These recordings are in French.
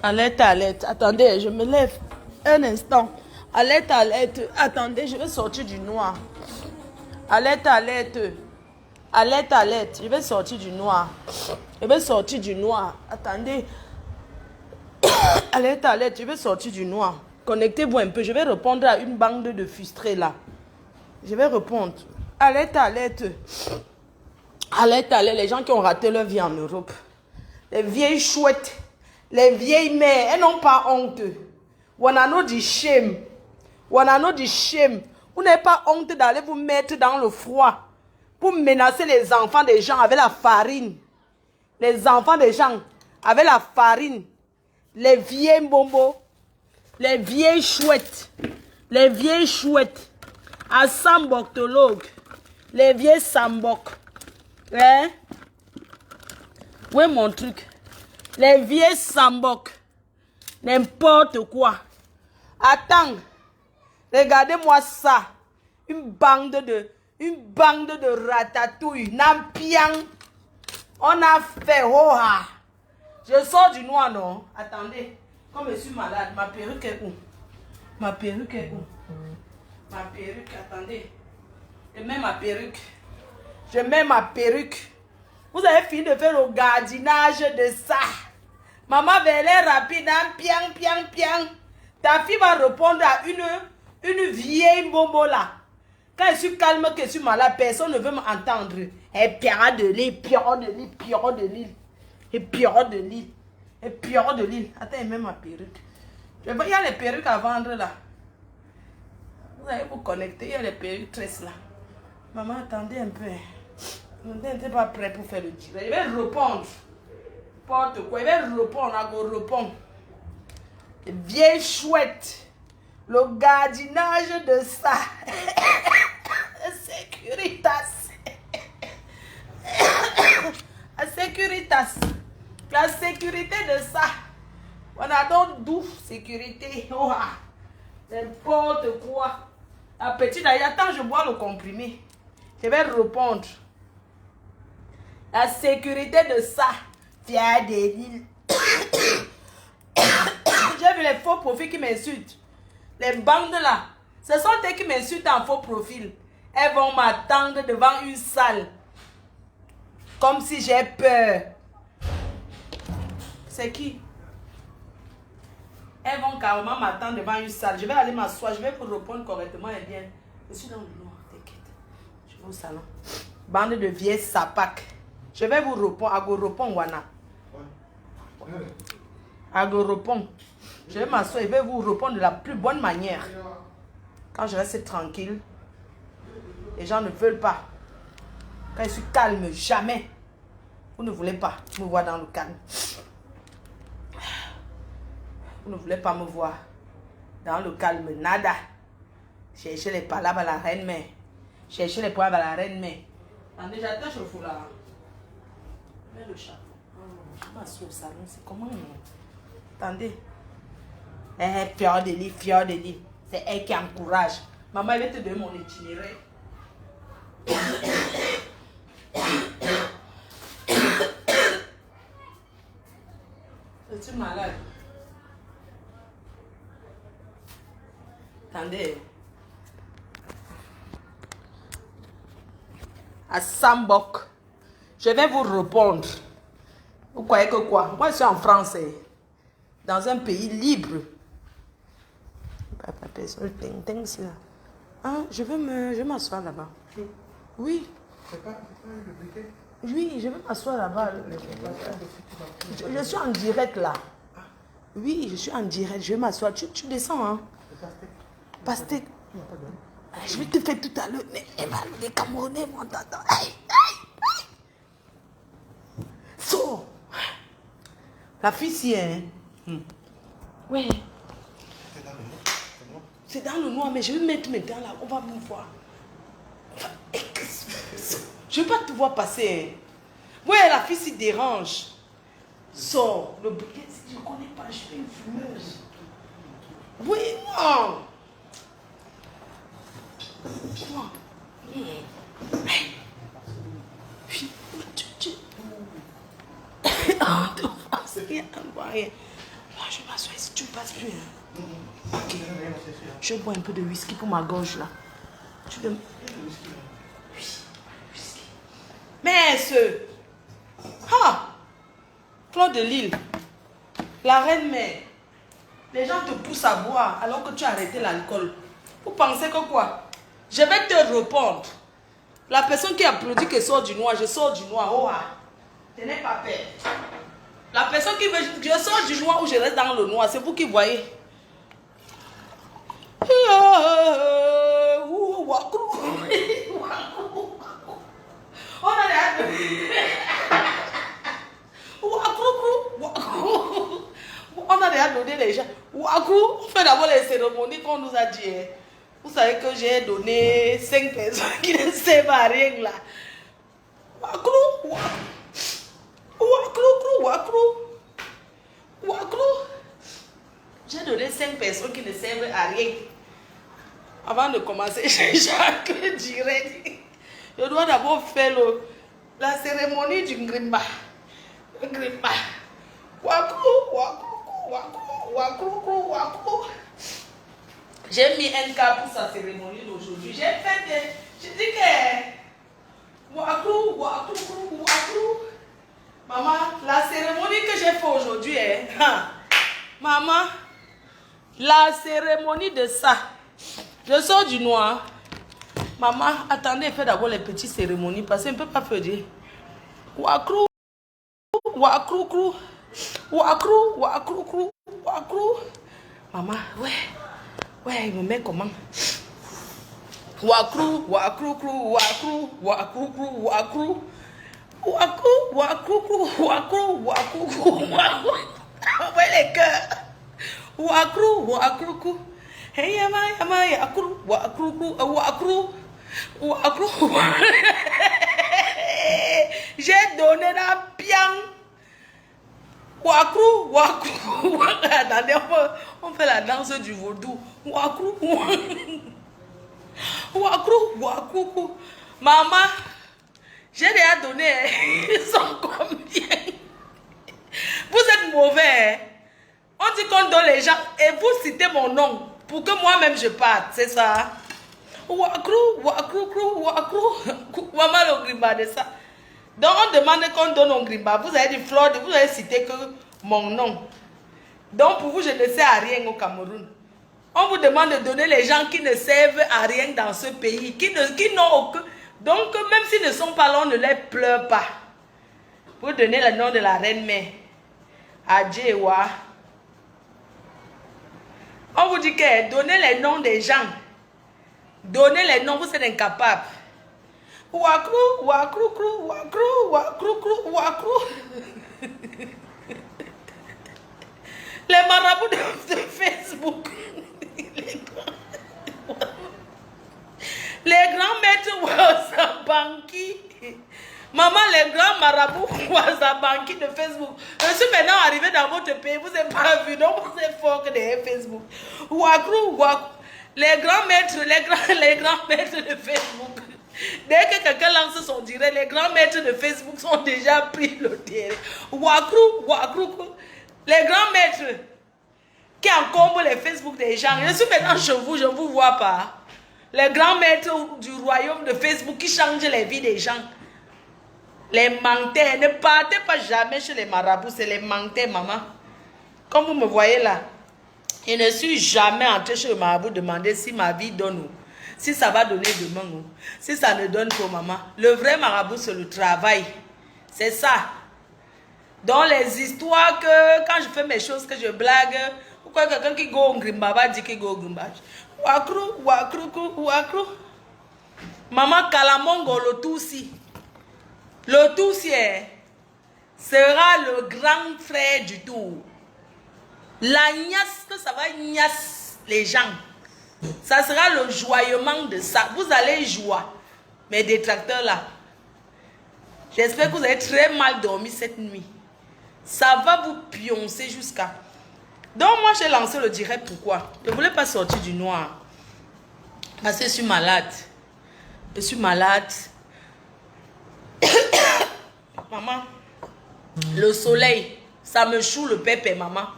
Alerte, alerte. Attendez, je me lève un instant. Alerte, alerte. Attendez, je vais sortir du noir. Alerte, alerte. Alerte, alerte. Je vais sortir du noir. Je vais sortir du noir. Attendez. Alerte, alerte. Je vais sortir du noir. Connectez-vous un peu. Je vais répondre à une bande de frustrés là. Je vais répondre. Alerte, alerte. Alerte, alerte. Les gens qui ont raté leur vie en Europe. Les vieilles chouettes. Les vieilles mères. Elles n'ont pas honte. Wanano du shame. Wanano du shame. Vous n'avez pas honte d'aller vous mettre dans le froid pour menacer les enfants des gens avec la farine. Les enfants des gens avec la farine. Les vieilles bombos. Les vieilles chouettes. Les vieilles chouettes. À Samboctologue. Les vieilles Sambok. Hein? Où est mon truc? Les vieilles Sambok. N'importe quoi. Attends. Regardez-moi ça. Une bande de ratatouille. Nampiang. On a fait hoha. Je sors du noir, non? Attendez. Comme je suis malade, ma perruque est où? Ma perruque est où? Ma perruque, attendez. Je mets ma perruque. Je mets ma perruque. Vous avez fini de faire le gardinage de ça. Maman va aller rapide, hein? Piang, piang, piang. Ta fille va répondre à une vieille bobo là. Quand je suis calme, que je suis malade, personne ne veut m'entendre. Et Pierre de l'île, Pierre de l'île, Pierre de l'île. Et Pierre de l'île. Et Pierre de l'île. Attends, il met ma perruque. Il y a les perruques à vendre là. Vous allez vous connecter, il y a les perruques tresses là. Maman, attendez un peu. Vous n'êtes pas prêt pour faire le direct. Je vais répondre. Porte quoi, je vais répondre, à vous répondre. Vieille chouette. Le gardinage de ça. Sécuritas. La Sécuritas. La sécurité de ça. On a donc d'ouf sécurité. Oh, n'importe quoi. La petite, attends, je bois le comprimé. Je vais répondre. La sécurité de ça. Fier des villes. J'ai vu les faux profils qui m'insultent. Les bandes là. Ce sont eux qui m'insultent en faux profil. Elles vont m'attendre devant une salle. Comme si j'ai peur. C'est qui? Elles vont carrément m'attendre devant une salle. Je vais aller m'asseoir. Je vais vous répondre correctement et bien. Je suis dans le noir. T'inquiète. Je vais au salon. Bande de vieilles sapac. Je vais vous répondre. Agorépond Wana. Agorépond. Je vais m'asseoir. Je vais vous répondre de la plus bonne manière. Quand je reste tranquille. Les gens ne veulent pas. Quand je suis calme, jamais. Vous ne voulez pas me voir dans le calme. Vous ne voulez pas me voir dans le calme, nada. Cherchez les palabres à la reine mère. Cherchez les poivres à la reine mère. Attendez, j'attache le foulard. Mets le chapeau. Je m'assois au salon, c'est comment? Attendez. Fior de lit, fior de lit. C'est elle qui encourage. Maman, elle va te donner mon itinéraire. Es-tu malade? Attendez. À Sambok. Je vais vous répondre. Vous croyez que quoi? Moi, je suis en France. Dans un pays libre. Hein, je vais m'asseoir là-bas. Oui. Oui, je vais m'asseoir là-bas. Je suis en direct là. Oui, je suis en direct. Je vais m'asseoir. Tu descends, hein? Pastèque. Je vais te faire tout à l'heure. Mais les Camerounais m'entendent. So. La fille, si, hein? Ouais. C'est dans le noir, mais je vais mettre mes dents là. On va me voir. Je ne vais pas te voir passer. Ouais, la fille s'y dérange. Sors. Le briquet, si je ne connais pas, je suis une fumeuse. Oui, non. Quoi? Je m'assois ici, tu ne passes plus. Hein. Ok. Je bois un peu de whisky pour ma gorge là. Tu veux... Oui, whisky. Mais ce... Ah! Claude de Lille, la reine mère, les gens te poussent à boire alors que tu as arrêté l'alcool. Vous pensez que quoi? Je vais te répondre. La personne qui applaudit que sort du noir, je sors du noir. Oh, ah. Je n'ai pas peur. La personne qui veut, je sors du noir ou je reste dans le noir, c'est vous qui voyez. On a on a déjà donné les gens. On fait d'abord les cérémonies qu'on nous a dit. Vous savez que j'ai donné 5 personnes qui ne servent à rien là. J'ai donné 5 personnes qui ne servent à rien. Avant de commencer, Jacques direct. Je dois d'abord faire la cérémonie du Ngrimba. Ngrimba. J'ai mis un cas pour sa cérémonie d'aujourd'hui. J'ai fait des... Je dis que... Maman, la cérémonie que j'ai fait aujourd'hui, maman, la cérémonie de ça. Je sors du noir. Maman, attendez, fais d'abord les petites cérémonies parce qu'on ne peut pas faire dire. Wakrou. Maman, ouais, il me met comment? Wakrou. Ouais, les cœurs. Wakrou. Hey, yama, yakrou. J'ai donné la pian. Wakrou. Attendez, on fait la danse du vaudou. Wakrou. Maman, j'ai déjà donné. Ils sont combien? Vous êtes mauvais. On dit qu'on donne les gens et vous citez mon nom pour que moi-même je parte. C'est ça. Wakrou. Maman, le grimba de ça. Donc on demande qu'on donne un grimba. Vous avez dit Flore, vous avez cité que mon nom. Donc pour vous, je ne sais à rien au Cameroun. On vous demande de donner les gens qui ne servent à rien dans ce pays, qui n'ont aucun... Donc même s'ils ne sont pas là, on ne les pleure pas. Vous donnez le nom de la reine mère. Adjewa. On vous dit que donnez les noms des gens. Donnez les noms, vous êtes incapables. Wakrou. Les marabouts de Facebook. Les grands maîtres Wasabanki. Maman, les grands marabouts Wasabanki de Facebook. Je suis maintenant arrivé dans votre pays. Vous n'avez pas vu, donc vous êtes fort que des Facebook. Wakrou. Les grands maîtres, les grands maîtres de Facebook. Dès que quelqu'un lance son direct, les grands maîtres de Facebook sont déjà pris le terrain. Wakrou. Les grands maîtres qui encombrent les Facebook des gens. Je suis maintenant chez vous, je ne vous vois pas. Les grands maîtres du royaume de Facebook qui changent les vies des gens. Les menteurs. Ne partez pas jamais chez les marabouts, c'est les menteurs, maman. Comme vous me voyez là, je ne suis jamais entré chez le marabout demander si ma vie donne ou si ça va donner demain ou si ça ne donne pas, maman. Le vrai marabout, c'est le travail. C'est ça. Dans les histoires que quand je fais mes choses, que je blague, pourquoi quelqu'un qui go au Ngrimba va dire qu'il go au Ngrimba? Wakrou. Maman Kalamongo, le Tutsi. Le Tutsi sera le grand frère du tour. La gnasse, que ça va gnasse les gens. Ça sera le joyement de ça. Vous allez jouer, mes détracteurs là. J'espère que vous avez très mal dormi cette nuit. Ça va vous pioncer jusqu'à... Donc moi j'ai lancé le direct, pourquoi? Je ne voulais pas sortir du noir. Parce que je suis malade. Je suis malade. Maman, le soleil, ça me choue le pépé, maman.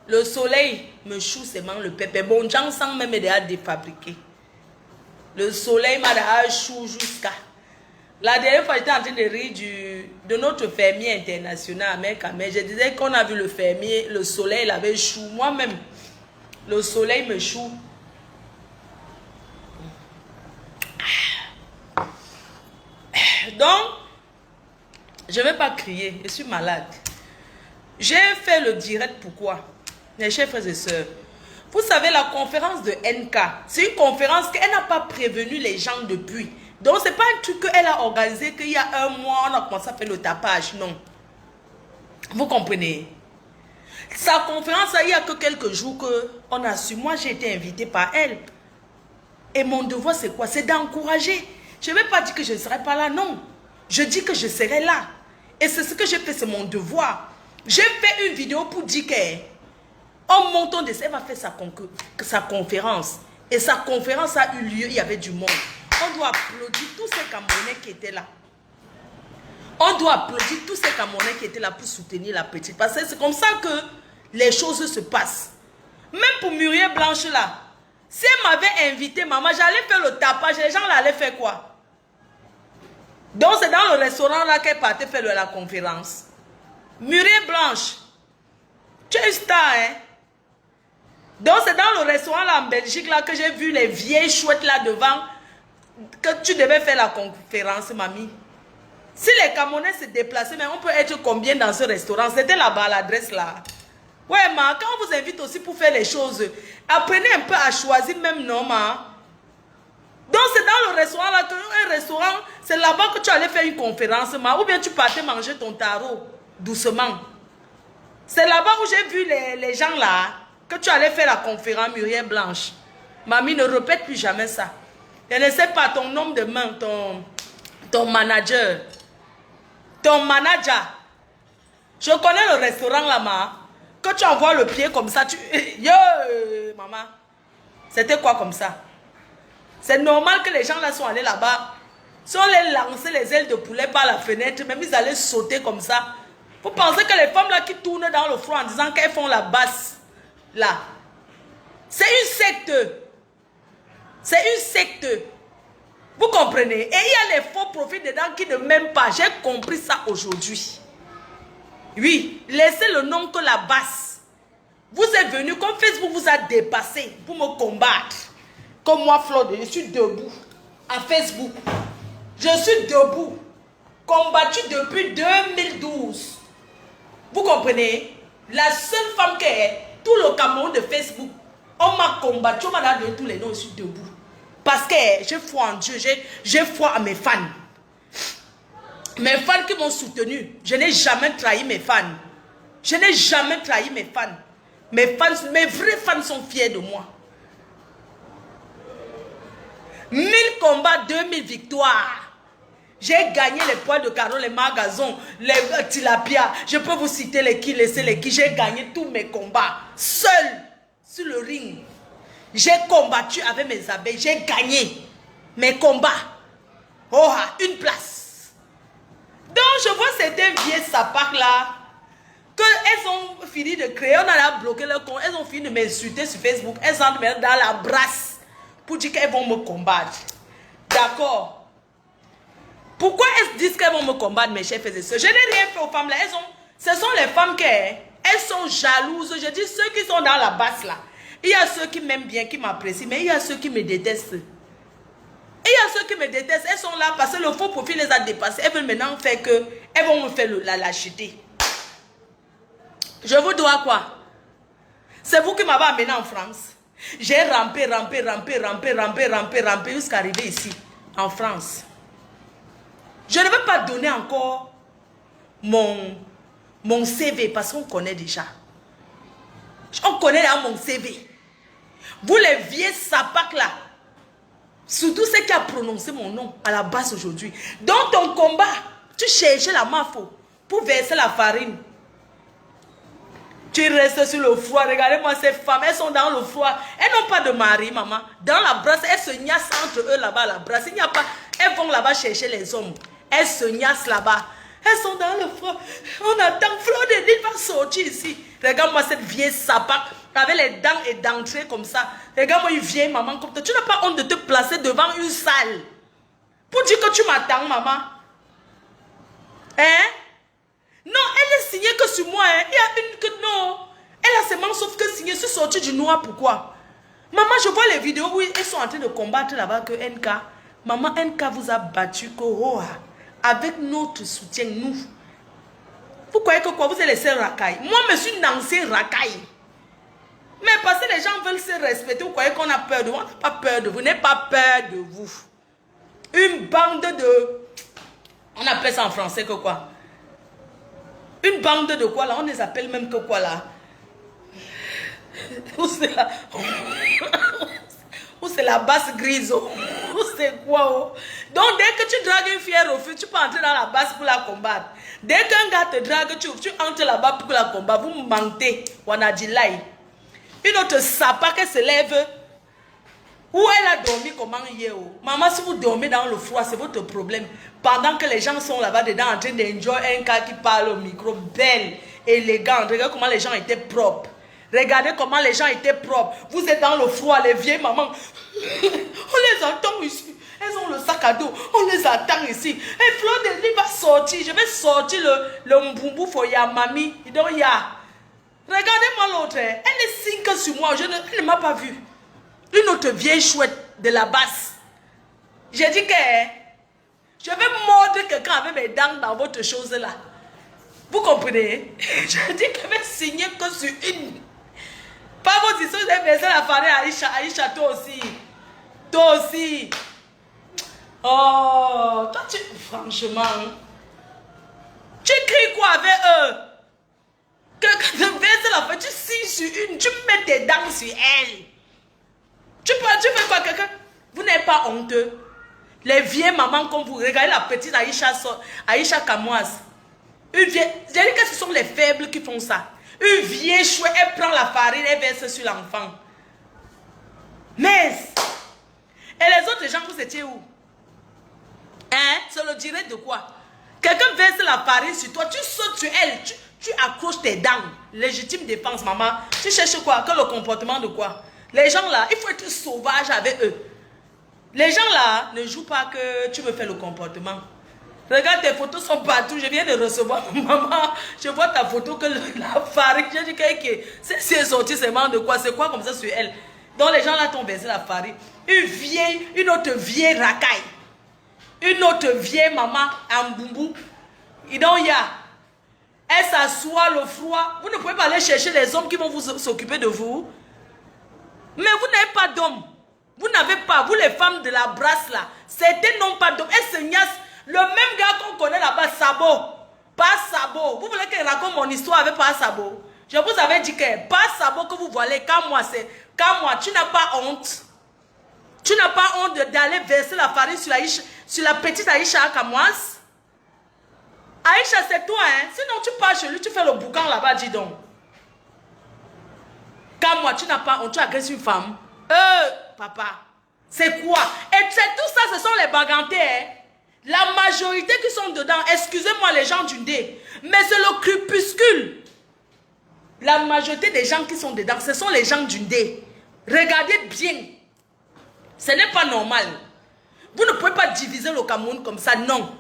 Le soleil me choue seulement le pépé. Bon, j'en sens même déjà défabriqué. Le soleil m'a déjà chou jusqu'à... La dernière fois, j'étais en train de rire de notre fermier international, mais je disais qu'on a vu le fermier, le soleil l'avait chou. Moi-même, le soleil me choue. Donc, je ne vais pas crier, je suis malade. J'ai fait le direct, pourquoi? Mes chers frères et sœurs, vous savez, la conférence de NK, c'est une conférence qu'elle n'a pas prévenu les gens depuis. Donc, ce n'est pas un truc qu'elle a organisé qu'il y a un mois, on a commencé à faire le tapage, non. Vous comprenez? Sa conférence, il n'y a que quelques jours qu'on a su. Moi, j'ai été invitée par elle. Et mon devoir, c'est quoi? C'est d'encourager. Je ne vais pas dire que je ne serai pas là, non. Je dis que je serai là. Et c'est ce que j'ai fait, c'est mon devoir. J'ai fait une vidéo pour dire qu'en montant de ça, elle va faire sa conférence. Et sa conférence a eu lieu, il y avait du monde. On doit applaudir tous ces Camerounais qui étaient là. On doit applaudir tous ces Camerounais qui étaient là pour soutenir la petite. Parce que c'est comme ça que les choses se passent. Même pour Muriel Blanche là, si elle m'avait invité, maman, j'allais faire le tapage. Les gens là allaient faire quoi? Donc c'est dans le restaurant là qu'elle partait faire la conférence. Muriel Blanche, tu es une star, hein? Donc c'est dans le restaurant là en Belgique là que j'ai vu les vieilles chouettes là devant que tu devais faire la conférence, mamie. Si les Camerounais se déplaçaient, mais on peut être combien dans ce restaurant? C'était là-bas l'adresse là. Ouais, ma, quand on vous invite aussi pour faire les choses, apprenez un peu à choisir même non, ma. Donc c'est dans le restaurant là que un restaurant, c'est là-bas que tu allais faire une conférence, ma, ou bien tu partais manger ton tarot doucement. C'est là-bas où j'ai vu les gens là que tu allais faire la conférence Muriel Blanche. Mamie, ne répète plus jamais ça. Je ne sais pas ton nom de main, ton manager. Ton manager. Je connais le restaurant là-bas. Que tu envoies le pied comme ça, yo, maman. C'était quoi comme ça? C'est normal que les gens là sont allés là-bas. Si on les lançait les ailes de poulet par la fenêtre, même ils allaient sauter comme ça. Vous pensez que les femmes là qui tournent dans le front en disant qu'elles font la basse, là. C'est une secte. C'est une secte. Vous comprenez? Et il y a les faux profils dedans qui ne m'aiment pas. J'ai compris ça aujourd'hui. Oui, laissez le nom que la basse. Vous êtes venu, comme Facebook vous a dépassé pour me combattre. Comme moi, Flode, je suis debout à Facebook. Je suis debout. Combattu depuis 2012. Vous comprenez? La seule femme qui est, tout le Cameroun de Facebook, on m'a combattu, on m'a donné tous les noms, je suis debout. Parce que j'ai foi en Dieu, j'ai foi à mes fans. Mes fans qui m'ont soutenu, je n'ai jamais trahi mes fans. Je n'ai jamais trahi mes fans. Mes vrais fans sont fiers de moi. 1000 combats, 2000 victoires. J'ai gagné les poils de carreau, les magasins, les tilapia. Je peux vous citer les qui, laisser les qui. J'ai gagné tous mes combats. Seul, sur le ring. J'ai combattu avec mes abeilles. J'ai gagné mes combats. Oh, une place. Donc, je vois certains vieilles sapacs là, qu'elles ont fini de créer, on a bloqué leur compte, elles ont fini de m'insulter sur Facebook, elles entrent dans la brasse pour dire qu'elles vont me combattre. D'accord. Pourquoi elles disent qu'elles vont me combattre, mes chers frères et sœurs? Je n'ai rien fait aux femmes là, ce sont les femmes qui, elles sont jalouses. Je dis ceux qui sont dans la basse là. Il y a ceux qui m'aiment bien, qui m'apprécient, mais il y a ceux qui me détestent. Et il y a ceux qui me détestent, elles sont là parce que le faux profil les a dépassés. Elles veulent maintenant faire que, elles vont me faire la lâcheté. Je vous dois quoi? C'est vous qui m'avez amené en France. J'ai rampé jusqu'à arriver ici, en France. Je ne veux pas donner encore mon CV parce qu'on connaît déjà. On connaît là mon CV. Vous les vieux sapacs là, surtout ceux qui ont prononcé mon nom à la base aujourd'hui. Dans ton combat, tu cherchais la mafo pour verser la farine. Tu restes sur le froid. Regardez-moi ces femmes, elles sont dans le froid. Elles n'ont pas de mari, maman. Dans la brasse, elles se niassent entre eux là-bas, la brasse. Il n'y a pas. Elles vont là-bas chercher les hommes. Elles se niassent là-bas. Elles sont dans le froid. On attend Fleur de Lille va sortir ici. Regarde-moi cette vieille sapin avec les dents et d'entrée comme ça. Regarde-moi une vieille maman comme toi. Tu n'as pas honte de te placer devant une salle pour dire que tu m'attends, maman. Hein? Non, elle est signée que sur moi. Hein. Il y a une que non. Elle a seulement sauf que signée. Je suis sortie du noir. Pourquoi? Maman, je vois les vidéos où ils sont en train de combattre là-bas que NK. Maman, NK vous a battu. Avec notre soutien, nous. Vous croyez que quoi? Vous êtes les seuls racailles. Moi, je suis une ancienne racaille. Mais parce que les gens veulent se respecter, vous croyez qu'on a peur de vous? On n'a pas peur de vous. Vous n'avez pas peur de vous. Une bande de... On appelle ça en français que quoi? Une bande de quoi là? On les appelle même que quoi là? Ou c'est la basse grise? Ou c'est quoi? Oh? Donc dès que tu dragues une fille au feu, tu peux entrer dans la basse pour la combattre. Dès qu'un gars te drague, tu entres là-bas pour la combattre. Vous mentez. Wanadilai. Une autre sapa qui se lève. Où elle a dormi comment hier? Maman, si vous dormez dans le froid, c'est votre problème. Pendant que les gens sont là-bas dedans en train d'enjoy un gars qui parle au micro, belle, élégante. Regardez comment les gens étaient propres. Regardez comment les gens étaient propres. Vous êtes dans le froid, les vieilles mamans. On les attend ici. Elles ont le sac à dos. On les attend ici. Et Flo de Lille va sortir. Je vais sortir le mboumbo pour ya mamie. Donc ya. Regardez-moi l'autre. Elle est signe que sur moi. Elle ne m'a pas vu. Une autre vieille chouette de la basse. J'ai dit que je vais mordre quelqu'un avec mes dents dans votre chose là. Vous comprenez? J'ai dit que je vais signer que sur une. Pas votre histoire, vous avez baisé la farine à Aïcha. Aïcha, toi aussi. Toi aussi. Oh, toi tu... Franchement. Tu cries quoi avec eux? Que tu baisses la farine, tu signes sur une, tu mets tes dents sur elle. Tu fais quoi quelqu'un? Vous n'êtes pas honteux. Les vieilles mamans comme vous, regardez la petite Aïcha Kamoise. Une vieille, j'ai dit que ce sont les faibles qui font ça. Une vieille chouette, elle prend la farine et verse sur l'enfant. Mais, et les autres gens, vous étiez où? Hein? Ça le dirait de quoi? Quelqu'un verse la farine sur toi, tu sautes sur elle, tu accroches tes dents. Légitime défense, maman. Tu cherches quoi? Que le comportement de quoi? Les gens là, il faut être sauvage avec eux. Les gens là ne jouent pas que tu me fais le comportement. Regarde, tes photos sont partout. Je viens de recevoir, maman. Je vois ta photo que la farine. J'ai dit que c'est sorti seulement de quoi? C'est quoi comme ça sur elle? Donc les gens là t'ont baissé la farine. Une autre vieille racaille. Une autre vieille maman en boubou. Et donc il y a. Elle s'assoit le froid. Vous ne pouvez pas aller chercher les hommes qui vont s'occuper de vous. Mais vous n'avez pas d'hommes. Vous n'avez pas, vous les femmes de la brasse là, certains n'ont pas d'hommes. Elles se niassent. Le même gars qu'on connaît là-bas, Sabo. Pas Sabo. Vous voulez qu'il raconte mon histoire avec pas Sabo? Je vous avais dit que pas Sabo que vous voyez, quand moi, tu n'as pas honte. Tu n'as pas honte d'aller verser la farine sur la petite Aïcha Kamoise. Aïcha, c'est toi, hein. Sinon, tu pars chez lui, tu fais le boucan là-bas, dis donc. Quand moi, tu n'as pas honte, tu agresses une femme. Papa, c'est quoi? Et c'est tout ça, ce sont les bagantés, hein. La majorité qui sont dedans, excusez-moi les gens du dé, mais c'est le crépuscule. La majorité des gens qui sont dedans, ce sont les gens du dé. Regardez bien. Ce n'est pas normal. Vous ne pouvez pas diviser le Cameroun comme ça, non.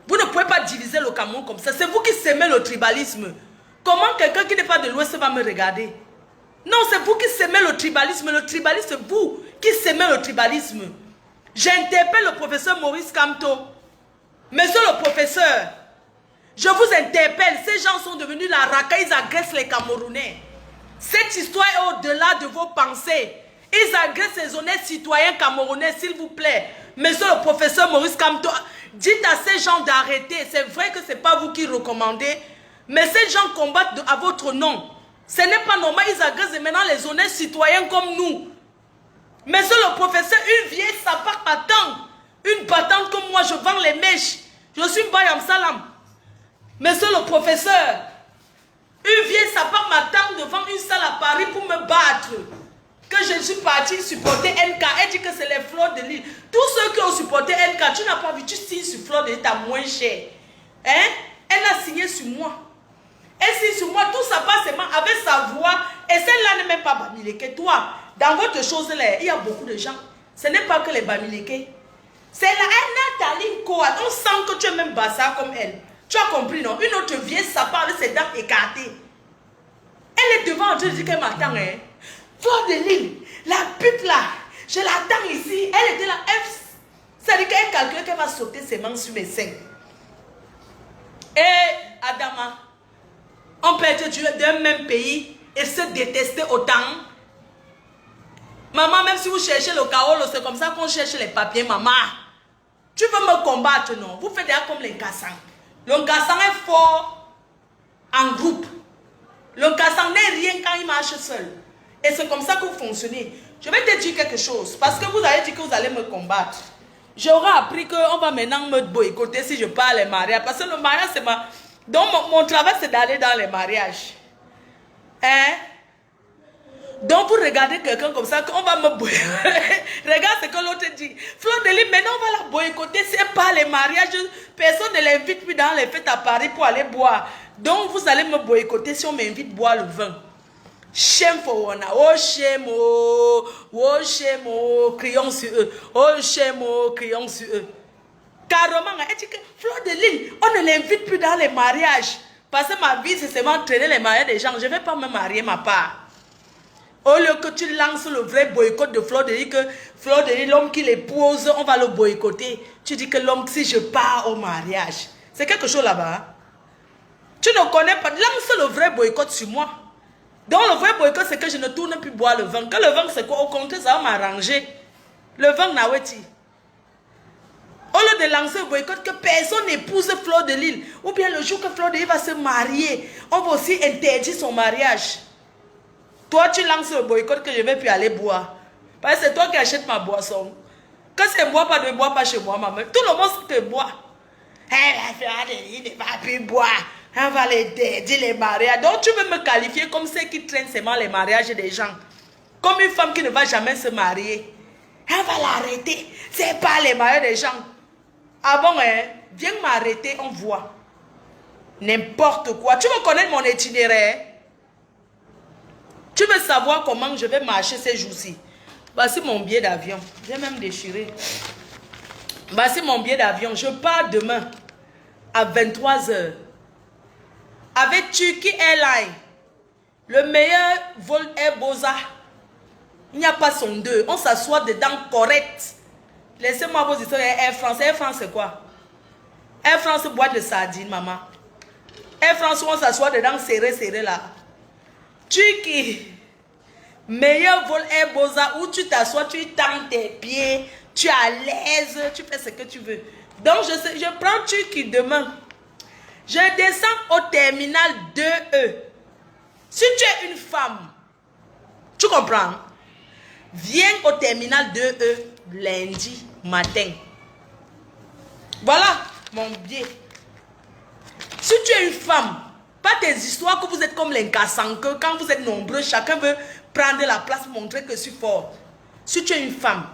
Vous ne pouvez pas diviser le Cameroun comme ça. C'est vous qui s'aimez le tribalisme. Comment quelqu'un qui n'est pas de l'Ouest va me regarder? Non, c'est vous qui s'aimez le tribalisme. Le tribalisme, c'est vous qui s'aimez le tribalisme. J'interpelle le professeur Maurice Kamto. Monsieur le professeur, je vous interpelle. Ces gens sont devenus la racaille, ils agressent les Camerounais. Cette histoire est au-delà de vos pensées. Ils agressent les honnêtes citoyens camerounais, s'il vous plaît. Monsieur le professeur Maurice Kamto, dites à ces gens d'arrêter. C'est vrai que ce n'est pas vous qui recommandez, mais ces gens combattent à votre nom. Ce n'est pas normal, ils agressent maintenant les honnêtes citoyens comme nous. Monsieur le professeur, une vieille sapate m'attend. Une battante comme moi, je vends les mèches. Je suis Bayam Salam. Monsieur le professeur, une vieille sapate m'attend devant une salle à Paris pour me battre. Que je suis parti supporter NK. Elle dit que c'est les fleurs de l'île. Tous ceux qui ont supporté NK, tu n'as pas vu, tu signes sur fleurs de l'île, t'as moins cher. Hein? Elle a signé sur moi. Elle signe sur moi, tout ça passe seulement avec sa voix. Et celle-là n'est même pas Bamileke. Toi, dans votre chose là, il y a beaucoup de gens. Ce n'est pas que les Bamileke. C'est la Natalie Koa. On sent que tu es même bassa comme elle. Tu as compris, non? Une autre vieille sapin avec ses dents écartées. Elle est devant en train de dire qu'elle m'attend. Hein? Fleur de Lille, la pute là, je l'attends ici. Elle était là. Ça dit qu'elle calcule qu'elle va sauter ses mains sur mes seins. Et Adama, on peut être d'un même pays et se détester autant. Maman, même si vous cherchez le chaos, c'est comme ça qu'on cherche les papiers, maman. Tu veux me combattre, non? Vous faites déjà comme les Kassang. Le Kassang est fort en groupe. Le Kassang n'est rien quand il marche seul. Et c'est comme ça que vous fonctionnez. Je vais te dire quelque chose. Parce que vous avez dit que vous allez me combattre. J'aurais appris qu'on va maintenant me boycotter si je parle les mariages. Parce que le mariage, c'est ma... Donc, mon travail, c'est d'aller dans les mariages. Hein? Donc, vous regardez quelqu'un comme ça, qu'on va me boycotter. Regarde ce que l'autre dit. Fleur de Lys, maintenant, on va la boycotter. C'est pas les mariages. Personne ne l'invite plus dans les fêtes à Paris pour aller boire. Donc, vous allez me boycotter si on m'invite boire le vin. Shame for one. Oh, shame, crions sur eux. Oh, shame, crions sur eux. Carrément, elle dit que Fleur de Lys, on ne l'invite plus dans les mariages. Parce que ma vie, c'est seulement traîner les mariages des gens. Je ne vais pas me marier, ma part. Au lieu que tu lances le vrai boycott de Fleur de Lys, que Fleur de Lys, l'homme qui l'épouse, on va le boycotter. Tu dis que l'homme, si je pars au mariage, c'est quelque chose là-bas. Hein? Tu ne connais pas. Lance le vrai boycott sur moi. Donc le vrai boycott, c'est que je ne tourne plus boire le vin. Que le vin, c'est quoi? Au contraire, ça va m'arranger. Le vin, Naweti. Au lieu de lancer le boycott, que personne n'épouse Fleur de Lys. Ou bien le jour que Fleur de Lys va se marier, on va aussi interdire son mariage. Toi, tu lances le boycott que je ne vais plus aller boire. Parce que c'est toi qui achètes ma boisson. Que c'est moi, pas de boire, pas chez moi, maman. Tout le monde te boit. La Fleur de Lys ne va plus boire. On va les dire les mariages. Donc tu veux me qualifier comme ceux qui traînent seulement les mariages des gens. Comme une femme qui ne va jamais se marier. On va l'arrêter. C'est pas les mariages des gens. Ah bon, hein? Viens m'arrêter, on voit. N'importe quoi. Tu veux connaître mon itinéraire? Tu veux savoir comment je vais marcher ces jours-ci? Voici mon billet d'avion. J'ai même déchiré. Voici mon billet d'avion. Je pars demain à 23 h. Avec Turkey Airlines, le meilleur vol Air Boza. Il n'y a pas son deux. On s'assoit dedans correct. Laissez-moi vos histoires. Air France. Air France, c'est quoi? Air France, boîte de sardines, maman. Air France, on s'assoit dedans serré, serré là. Turkey, meilleur vol Air Boza où tu t'assois, tu tends tes pieds, tu es à l'aise, tu fais ce que tu veux. Donc, je prends Turkey demain. Je descends au terminal 2E. Si tu es une femme, tu comprends? Viens au terminal 2E lundi matin. Voilà mon billet. Si tu es une femme, pas tes histoires que vous êtes comme les Kassanke, quand vous êtes nombreux, chacun veut prendre la place, montrer que je suis fort. Si tu es une femme,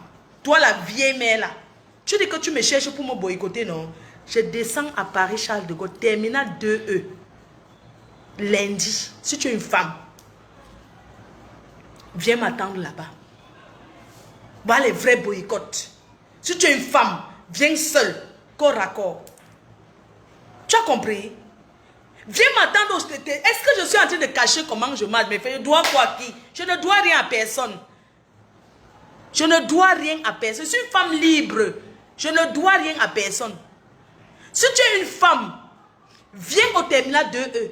toi la vieille mère là, tu dis que tu me cherches pour me boycotter, non? Je descends à Paris Charles de Gaulle, terminal 2E, lundi. Si tu es une femme, viens m'attendre là-bas. Voilà les vrais boycotts. Si tu es une femme, viens seule, corps à corps. Tu as compris? Viens m'attendre au stade. Est-ce que je suis en train de cacher comment je marche? Mais je dois quoi à qui? Je ne dois rien à personne. Je ne dois rien à personne. Je suis une femme libre. Je ne dois rien à personne. Si tu es une femme, viens au terminal 2E,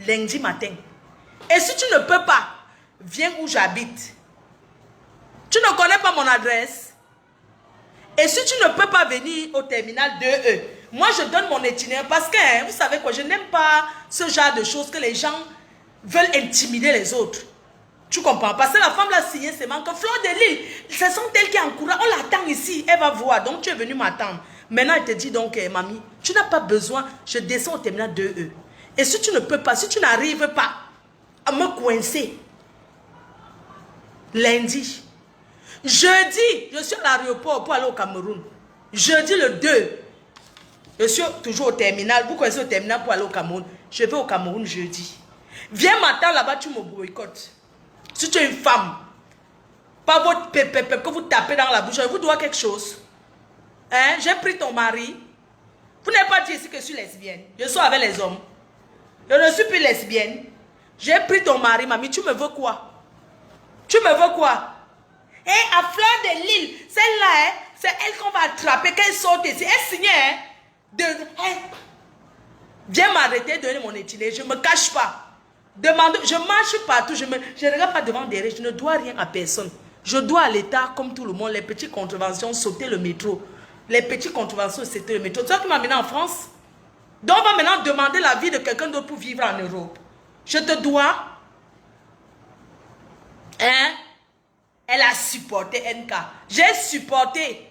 lundi matin. Et si tu ne peux pas, viens où j'habite. Tu ne connais pas mon adresse. Et si tu ne peux pas venir au terminal 2E, moi je donne mon itinéraire parce que, hein, vous savez quoi, je n'aime pas ce genre de choses que les gens veulent intimider les autres. Tu comprends? Parce que la femme l'a signé seulement que Fleur de Lys, ce sont elles qui encouragent. On l'attend ici, elle va voir. Donc tu es venu m'attendre. Maintenant, elle te dit donc, mamie, tu n'as pas besoin, je descends au terminal 2E. Et si tu ne peux pas, si tu n'arrives pas à me coincer, lundi, jeudi, je suis à l'aéroport pour aller au Cameroun. Jeudi le 2, je suis toujours au terminal. Vous connaissez au terminal pour aller au Cameroun. Je vais au Cameroun jeudi. Viens m'attendre là-bas, tu me boycottes. Si tu es une femme, pas votre pépé que vous tapez dans la bouche, je vous dois quelque chose. Hein? J'ai pris ton mari. Vous n'avez pas dit ici que je suis lesbienne. Je suis avec les hommes. Je ne suis plus lesbienne. J'ai pris ton mari, mamie. Tu me veux quoi? Tu me veux quoi? Et à Fleur de Lille, celle-là, hein, c'est elle qu'on va attraper, qu'elle saute ici. Elle signait, hein, viens m'arrêter, donner mon étilé. Je ne me cache pas. Demande, je marche partout, je ne regarde pas devant derrière. Je ne dois rien à personne. Je dois à l'État, comme tout le monde, les petites contraventions, sauter le métro. Les petites contraventions, c'était le métro. Tu vois qui m'a amené en France? Donc on va maintenant demander la vie de quelqu'un d'autre pour vivre en Europe. Je te dois. Hein? Elle a supporté NK. J'ai supporté.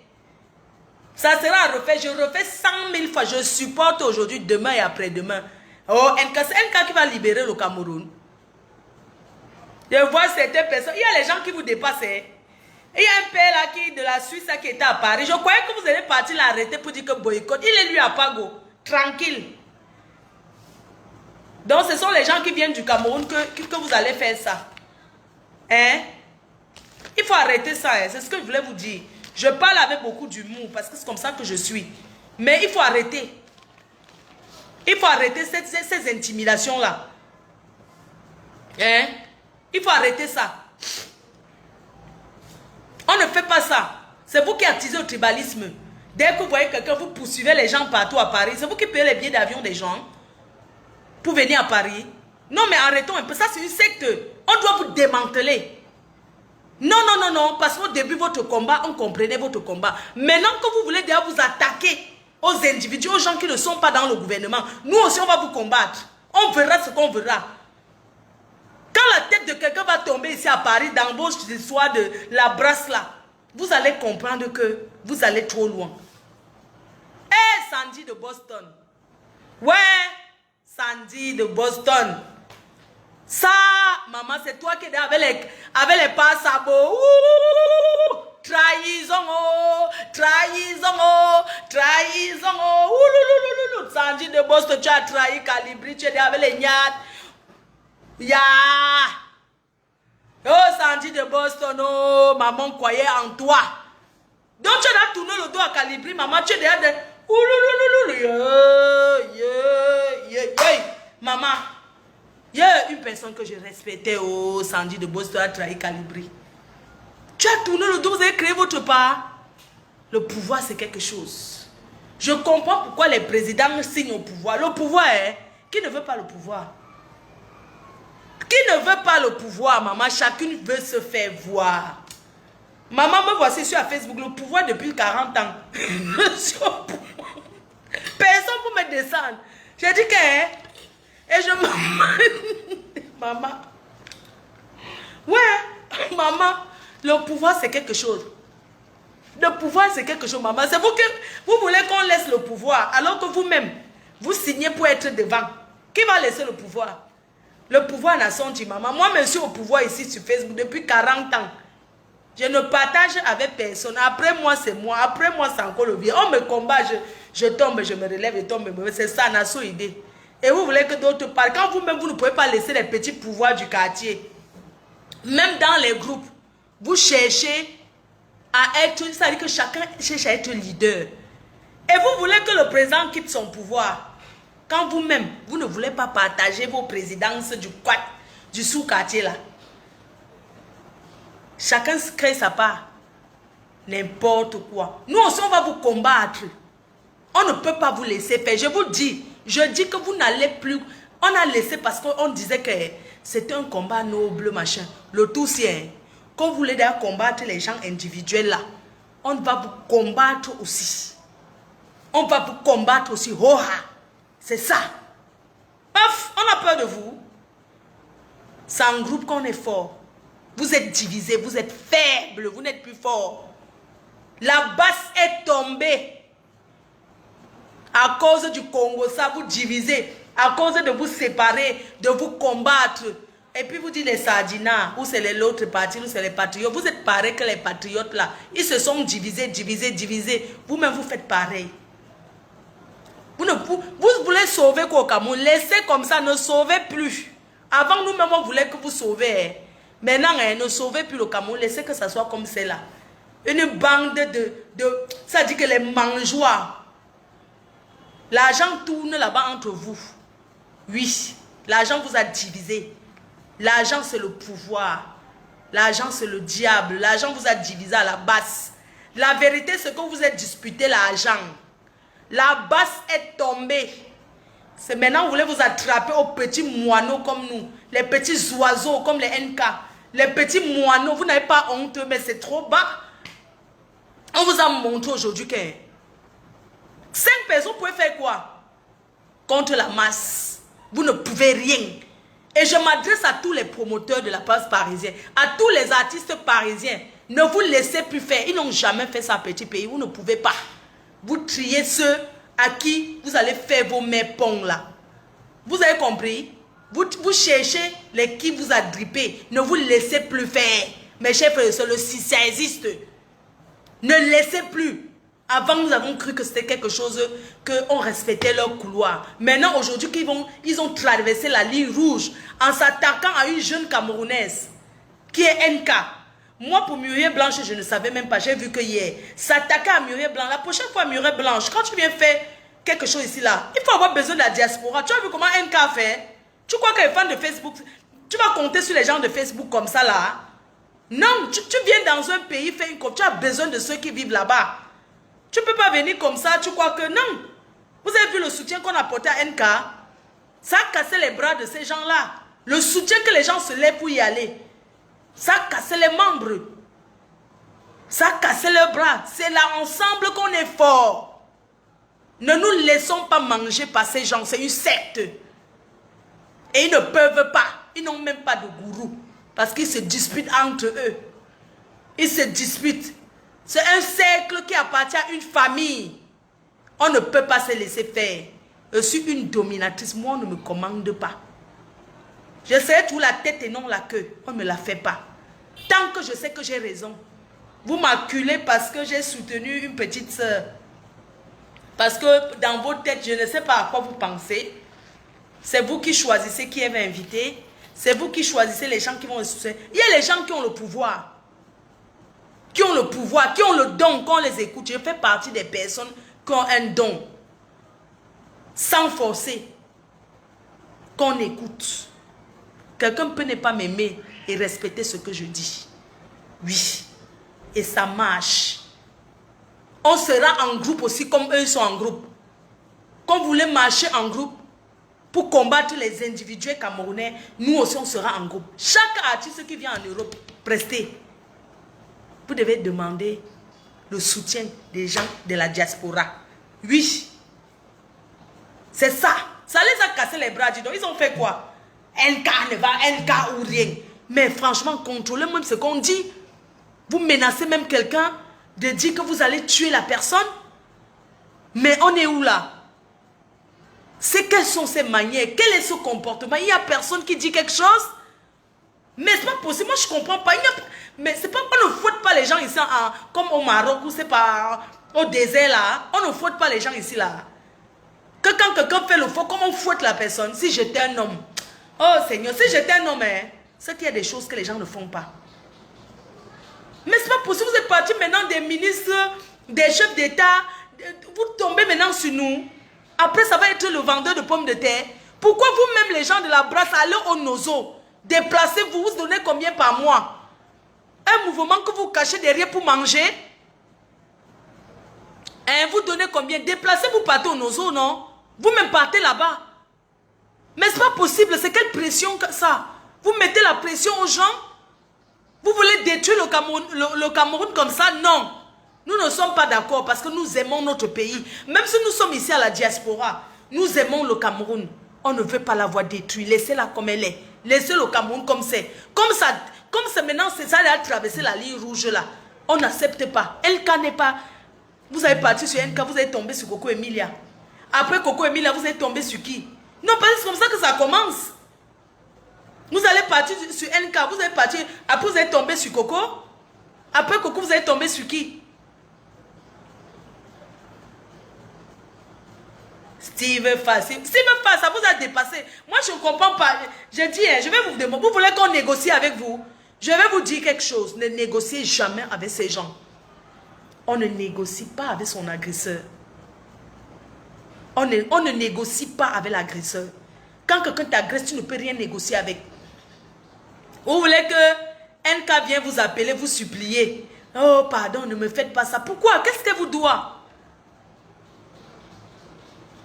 Ça sera à refaire. Je refais 100 000 fois. Je supporte aujourd'hui, demain et après-demain. Oh, NK, c'est NK qui va libérer le Cameroun. Je vois certaines personnes. Il y a les gens qui vous dépassent. Hein? Il y a un père là qui, de la Suisse là, qui était à Paris. Je croyais que vous allez partir l'arrêter pour dire que boycott. Il est lui à Pago. Tranquille. Donc ce sont les gens qui viennent du Cameroun que vous allez faire ça. Hein? Il faut arrêter ça. Hein? C'est ce que je voulais vous dire. Je parle avec beaucoup d'humour parce que c'est comme ça que je suis. Mais il faut arrêter. Il faut arrêter ces intimidations-là. Hein? Il faut arrêter ça. On ne fait pas ça. C'est vous qui attisez au tribalisme. Dès que vous voyez quelqu'un, vous poursuivez les gens partout à Paris. C'est vous qui payez les billets d'avion des gens pour venir à Paris. Non, mais arrêtons un peu. Ça, c'est une secte. On doit vous démanteler. Non, non, non, non. Parce qu'au début, votre combat, on comprenait votre combat. Maintenant que vous voulez déjà vous attaquer aux individus, aux gens qui ne sont pas dans le gouvernement, nous aussi, on va vous combattre. On verra ce qu'on verra. Quand la tête de quelqu'un va tomber ici à Paris, dans vos histoires de la brasse là, vous allez comprendre que vous allez trop loin. Eh, Sandy de Boston. Ouais, Sandy de Boston. Ça, maman, c'est toi qui es avec les passabots. Trahison, oh, trahison, oh, trahison, oh. Sandy de Boston, tu as trahi Calibri, tu es avec les gnattes. Ya! Oh, Sandy de Boston, oh, maman croyait en toi. Donc tu as tourné le dos à Calibri, maman, tu es derrière de... Maman, il y a une personne que je respectais, oh, Sandy de Boston a trahi Calibri. Tu as tourné le dos, vous avez créé votre part. Le pouvoir, c'est quelque chose. Je comprends pourquoi les présidents signent au pouvoir. Le pouvoir, hein, qui ne veut pas le pouvoir? Qui ne veut pas le pouvoir, maman? Chacune veut se faire voir. Maman, me voici sur Facebook, le pouvoir depuis 40 ans. Personne pour me descendre. J'ai dit que... Hein, et je me... Maman. Ouais, maman. Le pouvoir, c'est quelque chose. Le pouvoir, c'est quelque chose, maman. C'est vous que vous voulez qu'on laisse le pouvoir, alors que vous-même, vous signez pour être devant. Qui va laisser le pouvoir? Le pouvoir n'a son dit, maman. Moi, je suis au pouvoir ici sur Facebook depuis 40 ans. Je ne partage avec personne. Après moi, c'est moi. Après moi, c'est encore le vieux. On me combat, je tombe, je me relève, je tombe. C'est ça, n'a son idée. Et vous voulez que d'autres parlent. Quand vous-même, vous ne pouvez pas laisser les petits pouvoirs du quartier. Même dans les groupes, vous cherchez à être... C'est-à-dire que chacun cherche à être leader. Et vous voulez que le président quitte son pouvoir. Quand vous-même, vous ne voulez pas partager vos présidences du sous-quartier là. Chacun crée sa part. N'importe quoi. Nous aussi, on va vous combattre. On ne peut pas vous laisser faire. Je vous dis, je dis que vous n'allez plus... On a laissé parce qu'on disait que c'était un combat noble, machin. Le tout, c'est... Quand vous voulez d'ailleurs combattre les gens individuels là, on va vous combattre aussi. On va vous combattre aussi. Oh, c'est ça. Paf, on a peur de vous. C'est un groupe qu'on est fort. Vous êtes divisés, vous êtes faibles, vous n'êtes plus forts. La basse est tombée. À cause du Congo, ça vous divisez. À cause de vous séparer, de vous combattre. Et puis vous dites les Sardinats, ou c'est l'autre parti, ou c'est les patriotes. Vous êtes pareil que les patriotes là. Ils se sont divisés. Vous-même, vous faites pareil. Vous voulez sauver quoi au Cameroun? Laissez comme ça, ne sauvez plus. Avant, nous-mêmes, on voulait que vous sauvez. Maintenant, ne sauvez plus le Cameroun. Laissez que ça soit comme c'est là. Une bande ça dit que les mangeoires. L'argent tourne là-bas entre vous. Oui, l'argent vous a divisé. L'argent, c'est le pouvoir. L'argent, c'est le diable. L'argent vous a divisé à la base. La vérité, c'est que vous êtes disputé l'argent. La base est tombée. C'est maintenant vous voulez vous attraper aux petits moineaux comme nous. Les petits oiseaux comme les NK. Les petits moineaux, vous n'avez pas honte, mais c'est trop bas. On vous a montré aujourd'hui que 5 personnes pouvaient faire quoi? Contre la masse. Vous ne pouvez rien. Et je m'adresse à tous les promoteurs de la place parisienne, à tous les artistes parisiens. Ne vous laissez plus faire. Ils n'ont jamais fait ça, petit pays. Vous ne pouvez pas. Vous triez ceux à qui vous allez faire vos mépons là. Vous avez compris? Vous cherchez les qui vous a drippé. Ne vous laissez plus faire. Mes chers frères, c'est le existe. Ne laissez plus. Avant, nous avons cru que c'était quelque chose, qu'on respectait leur couloir. Maintenant, aujourd'hui, ils ont traversé la ligne rouge en s'attaquant à une jeune Camerounaise qui est NK. Moi, pour Muriel Blanche, je ne savais même pas. J'ai vu que hier, s'attaquer à Muriel Blanche. La prochaine fois, Muriel Blanche, quand tu viens faire quelque chose ici, là, il faut avoir besoin de la diaspora. Tu as vu comment NK fait? Tu crois que les fans de Facebook, tu vas compter sur les gens de Facebook comme ça, là? Non, tu viens dans un pays, faire une tu as besoin de ceux qui vivent là-bas. Tu ne peux pas venir comme ça, tu crois que non. Vous avez vu le soutien qu'on a porté à NK? Ça a cassé les bras de ces gens-là. Le soutien que les gens se lèvent pour y aller. Ça a cassé les membres. Ça a cassé leurs bras. C'est là ensemble qu'on est fort. Ne nous laissons pas manger par ces gens. C'est une secte. Et ils ne peuvent pas. Ils n'ont même pas de gourou. Parce qu'ils se disputent entre eux. Ils se disputent. C'est un cercle qui appartient à une famille. On ne peut pas se laisser faire. Je suis une dominatrice. Moi, on ne me commande pas. Je serai toujours la tête et non la queue. On ne me la fait pas. Tant que je sais que j'ai raison. Vous m'acculez parce que j'ai soutenu une petite soeur. Parce que dans vos têtes, je ne sais pas à quoi vous pensez. C'est vous qui choisissez qui est invité. C'est vous qui choisissez les gens qui vont... Il y a les gens qui ont le pouvoir. Qui ont le pouvoir, qui ont le don, qu'on les écoute. Je fais partie des personnes qui ont un don. Sans forcer. Qu'on écoute. Quelqu'un peut ne pas m'aimer et respecter ce que je dis. Oui. Et ça marche. On sera en groupe aussi comme eux sont en groupe. Quand vous voulez marcher en groupe pour combattre les individus camerounais, nous aussi on sera en groupe. Chaque artiste qui vient en Europe, prestez. Vous devez demander le soutien des gens de la diaspora. Oui. C'est ça. Ça les a cassé les bras. Donc ils ont fait quoi? Un cas ou rien. Mais franchement, contrôlez même ce qu'on dit. Vous menacez même quelqu'un de dire que vous allez tuer la personne. Mais on est où là? Quelles sont ces manières? Quel est ce comportement? Il n'y a personne qui dit quelque chose. Mais c'est pas possible. Moi, je ne comprends pas. Mais c'est pas qu'on ne faute pas les gens ici, comme au Maroc ou c'est pas au désert là. On ne faute pas les gens ici là. Que quand quelqu'un fait le faux, comment on faute la personne? Si j'étais un homme. Oh Seigneur, si j'étais un homme, hein, c'est qu'il y a des choses que les gens ne font pas. Mais c'est pas possible. Vous êtes partis maintenant des ministres, des chefs d'État. Vous tombez maintenant sur nous. Après, ça va être le vendeur de pommes de terre. Pourquoi vous-même, les gens de la brasse, allez au Nozo? Déplacez-vous, vous donnez combien par mois? Un mouvement que vous cachez derrière pour manger? Hein, vous donnez combien? Déplacez-vous, partez au Nozo, non? Vous-même partez là-bas. Mais c'est pas possible, c'est quelle pression que ça? Vous mettez la pression aux gens? Vous voulez détruire le Cameroun comme ça? Non. Nous ne sommes pas d'accord parce que nous aimons notre pays. Même si nous sommes ici à la diaspora, nous aimons le Cameroun. On ne veut pas l'avoir détruit. Laissez-la comme elle est. Laissez le Cameroun comme c'est. Comme c'est maintenant, c'est ça, elle a traversé la ligne rouge là. On n'accepte pas. LK n'est pas... Vous avez parti sur NK, vous avez tombé sur Coco Emilia. Après Coco Emilia, vous êtes tombé sur qui? Non, parce que c'est comme ça que ça commence. Vous allez partir sur NK, vous allez partir... Après, vous êtes tombé sur Coco. Après Coco, vous allez tomber sur qui? Steve Fa, ça vous a dépassé. Moi, je ne comprends pas. Je dis, je vais vous demander, vous voulez qu'on négocie avec vous? Je vais vous dire quelque chose. Ne négociez jamais avec ces gens. On ne négocie pas avec son agresseur. On ne négocie pas avec l'agresseur. Quand quelqu'un t'agresse, tu ne peux rien négocier avec. Vous voulez que NK vienne vous appeler, vous supplier. Oh, pardon, ne me faites pas ça. Pourquoi? Qu'est-ce que vous doit?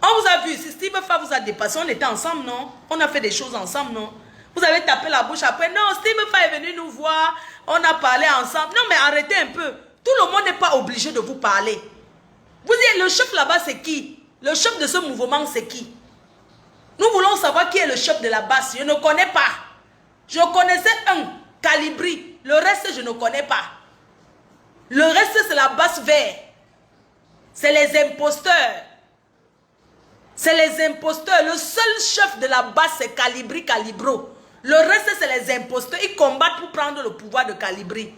On vous a vu, si Steve Fa vous a dépassé, on était ensemble, non? On a fait des choses ensemble, non? Vous avez tapé la bouche après. Non, Steve Fa est venu nous voir. On a parlé ensemble. Non, mais arrêtez un peu. Tout le monde n'est pas obligé de vous parler. Vous dites, le chef là-bas, c'est qui? Le chef de ce mouvement, c'est qui? Nous voulons savoir qui est le chef de la base. Je ne connais pas. Je connaissais un, Calibri. Le reste, je ne connais pas. Le reste, c'est la base verte. C'est les imposteurs. C'est les imposteurs. Le seul chef de la base, c'est Calibri, Calibro. Le reste, c'est les imposteurs. Ils combattent pour prendre le pouvoir de Calibri.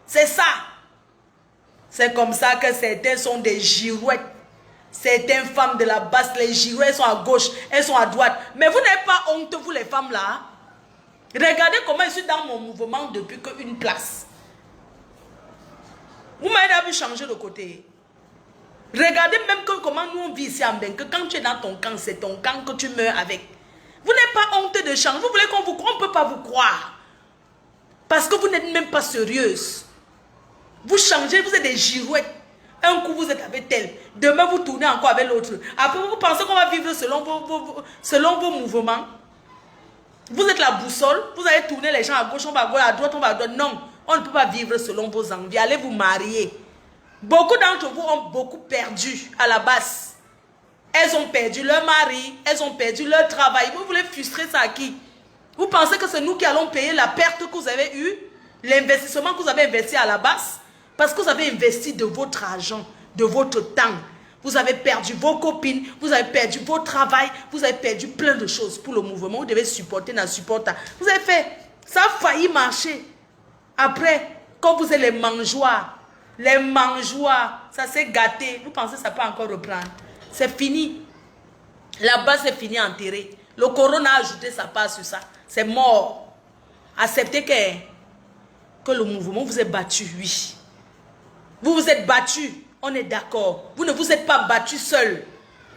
C'est ça. C'est comme ça que certains sont des girouettes. Certaines femmes de la base, les girouettes, elles sont à gauche, elles sont à droite. Mais vous n'avez pas honte, vous les femmes là. Regardez comment je suis dans mon mouvement depuis qu'une place. Vous m'avez vu changer de côté. Regardez même comment nous on vit ici en Bengue. Quand tu es dans ton camp, c'est ton camp que tu meurs avec. Vous n'avez pas honte de changer. Vous voulez qu'on vous croit, on ne peut pas vous croire. Parce que vous n'êtes même pas sérieuse. Vous changez, vous êtes des girouettes. Un coup vous êtes avec tel. Demain vous tournez encore avec l'autre. Après vous pensez qu'on va vivre selon vos mouvements. Vous êtes la boussole. Vous allez tourner les gens à gauche, on va à gauche, à droite, on va à droite. Non, on ne peut pas vivre selon vos envies. Allez vous marier. Beaucoup d'entre vous ont beaucoup perdu à la base. Elles ont perdu leur mari, elles ont perdu leur travail. Vous voulez frustrer ça à qui? Vous pensez que c'est nous qui allons payer la perte que vous avez eue? L'investissement que vous avez investi à la base? Parce que vous avez investi de votre argent, de votre temps. Vous avez perdu vos copines, vous avez perdu votre travail, vous avez perdu plein de choses pour le mouvement. Vous devez supporter, n'a supporter. Vous avez fait, ça a failli marcher. Après, quand vous êtes les mangeoires, ça s'est gâté. Vous pensez que ça peut encore reprendre? C'est fini. La base est finie, enterrée. Le corona a ajouté sa part sur ça. C'est mort. Acceptez que le mouvement vous ait battu, oui. Vous vous êtes battu, on est d'accord. Vous ne vous êtes pas battu seul.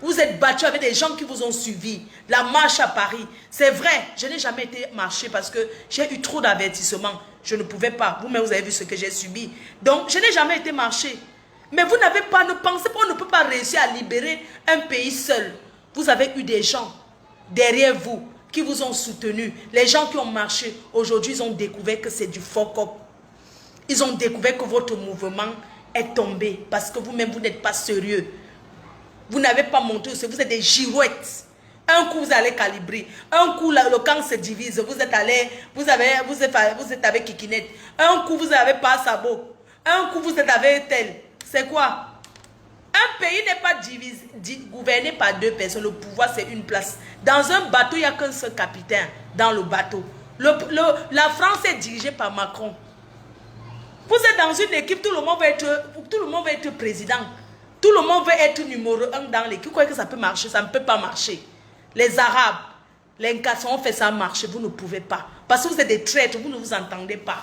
Vous êtes battu avec des gens qui vous ont suivi. La marche à Paris, c'est vrai, je n'ai jamais été marcher parce que j'ai eu trop d'avertissements. Je ne pouvais pas. Vous-même, vous avez vu ce que j'ai subi. Donc, je n'ai jamais été marcher. Mais vous n'avez pas, ne pensez pas, on ne peut pas réussir à libérer un pays seul. Vous avez eu des gens derrière vous qui vous ont soutenu. Les gens qui ont marché, aujourd'hui, ils ont découvert que c'est du fuck-up. Ils ont découvert que votre mouvement est tombé parce que vous-même, vous n'êtes pas sérieux. Vous n'avez pas monté, vous êtes des girouettes. Un coup, vous allez calibrer. Un coup, le camp se divise. Vous êtes allé, vous êtes avec Kikinette. Un coup, vous n'avez pas Sabo. Un coup, vous êtes avec tel. C'est quoi? Un pays n'est pas gouverné par deux personnes. Le pouvoir, c'est une place. Dans un bateau, il n'y a qu'un seul capitaine dans le bateau. La France est dirigée par Macron. Vous êtes dans une équipe, tout le monde va être président. Tout le monde veut être numéro 1 dans l'équipe. Vous croyez que ça peut marcher? Ça ne peut pas marcher. Les Arabes, les Nkas ont fait ça marcher. Vous ne pouvez pas. Parce que vous êtes des traîtres, vous ne vous entendez pas.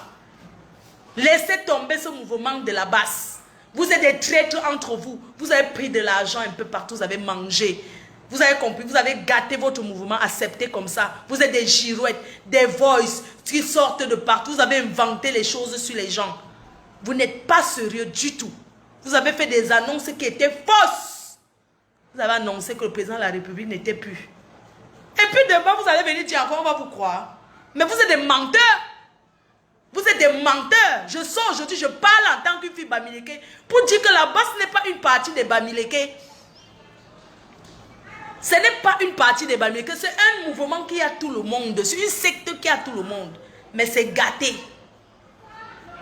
Laissez tomber ce mouvement de la base. Vous êtes des traîtres entre vous. Vous avez pris de l'argent un peu partout, vous avez mangé. Vous avez compris, vous avez gâté votre mouvement, accepté comme ça. Vous êtes des girouettes, des voices qui sortent de partout. Vous avez inventé les choses sur les gens. Vous n'êtes pas sérieux du tout. Vous avez fait des annonces qui étaient fausses. Vous avez annoncé que le président de la République n'était plus. Et puis demain, vous allez venir dire encore, on va vous croire. Mais vous êtes des menteurs. Vous êtes des menteurs. Je sors aujourd'hui, je parle en tant qu'une fille Bamileke pour dire que la base n'est pas une partie des Bamileke. Ce n'est pas une partie des Bamileke, c'est un mouvement qui a tout le monde. C'est une secte qui a tout le monde. Mais c'est gâté.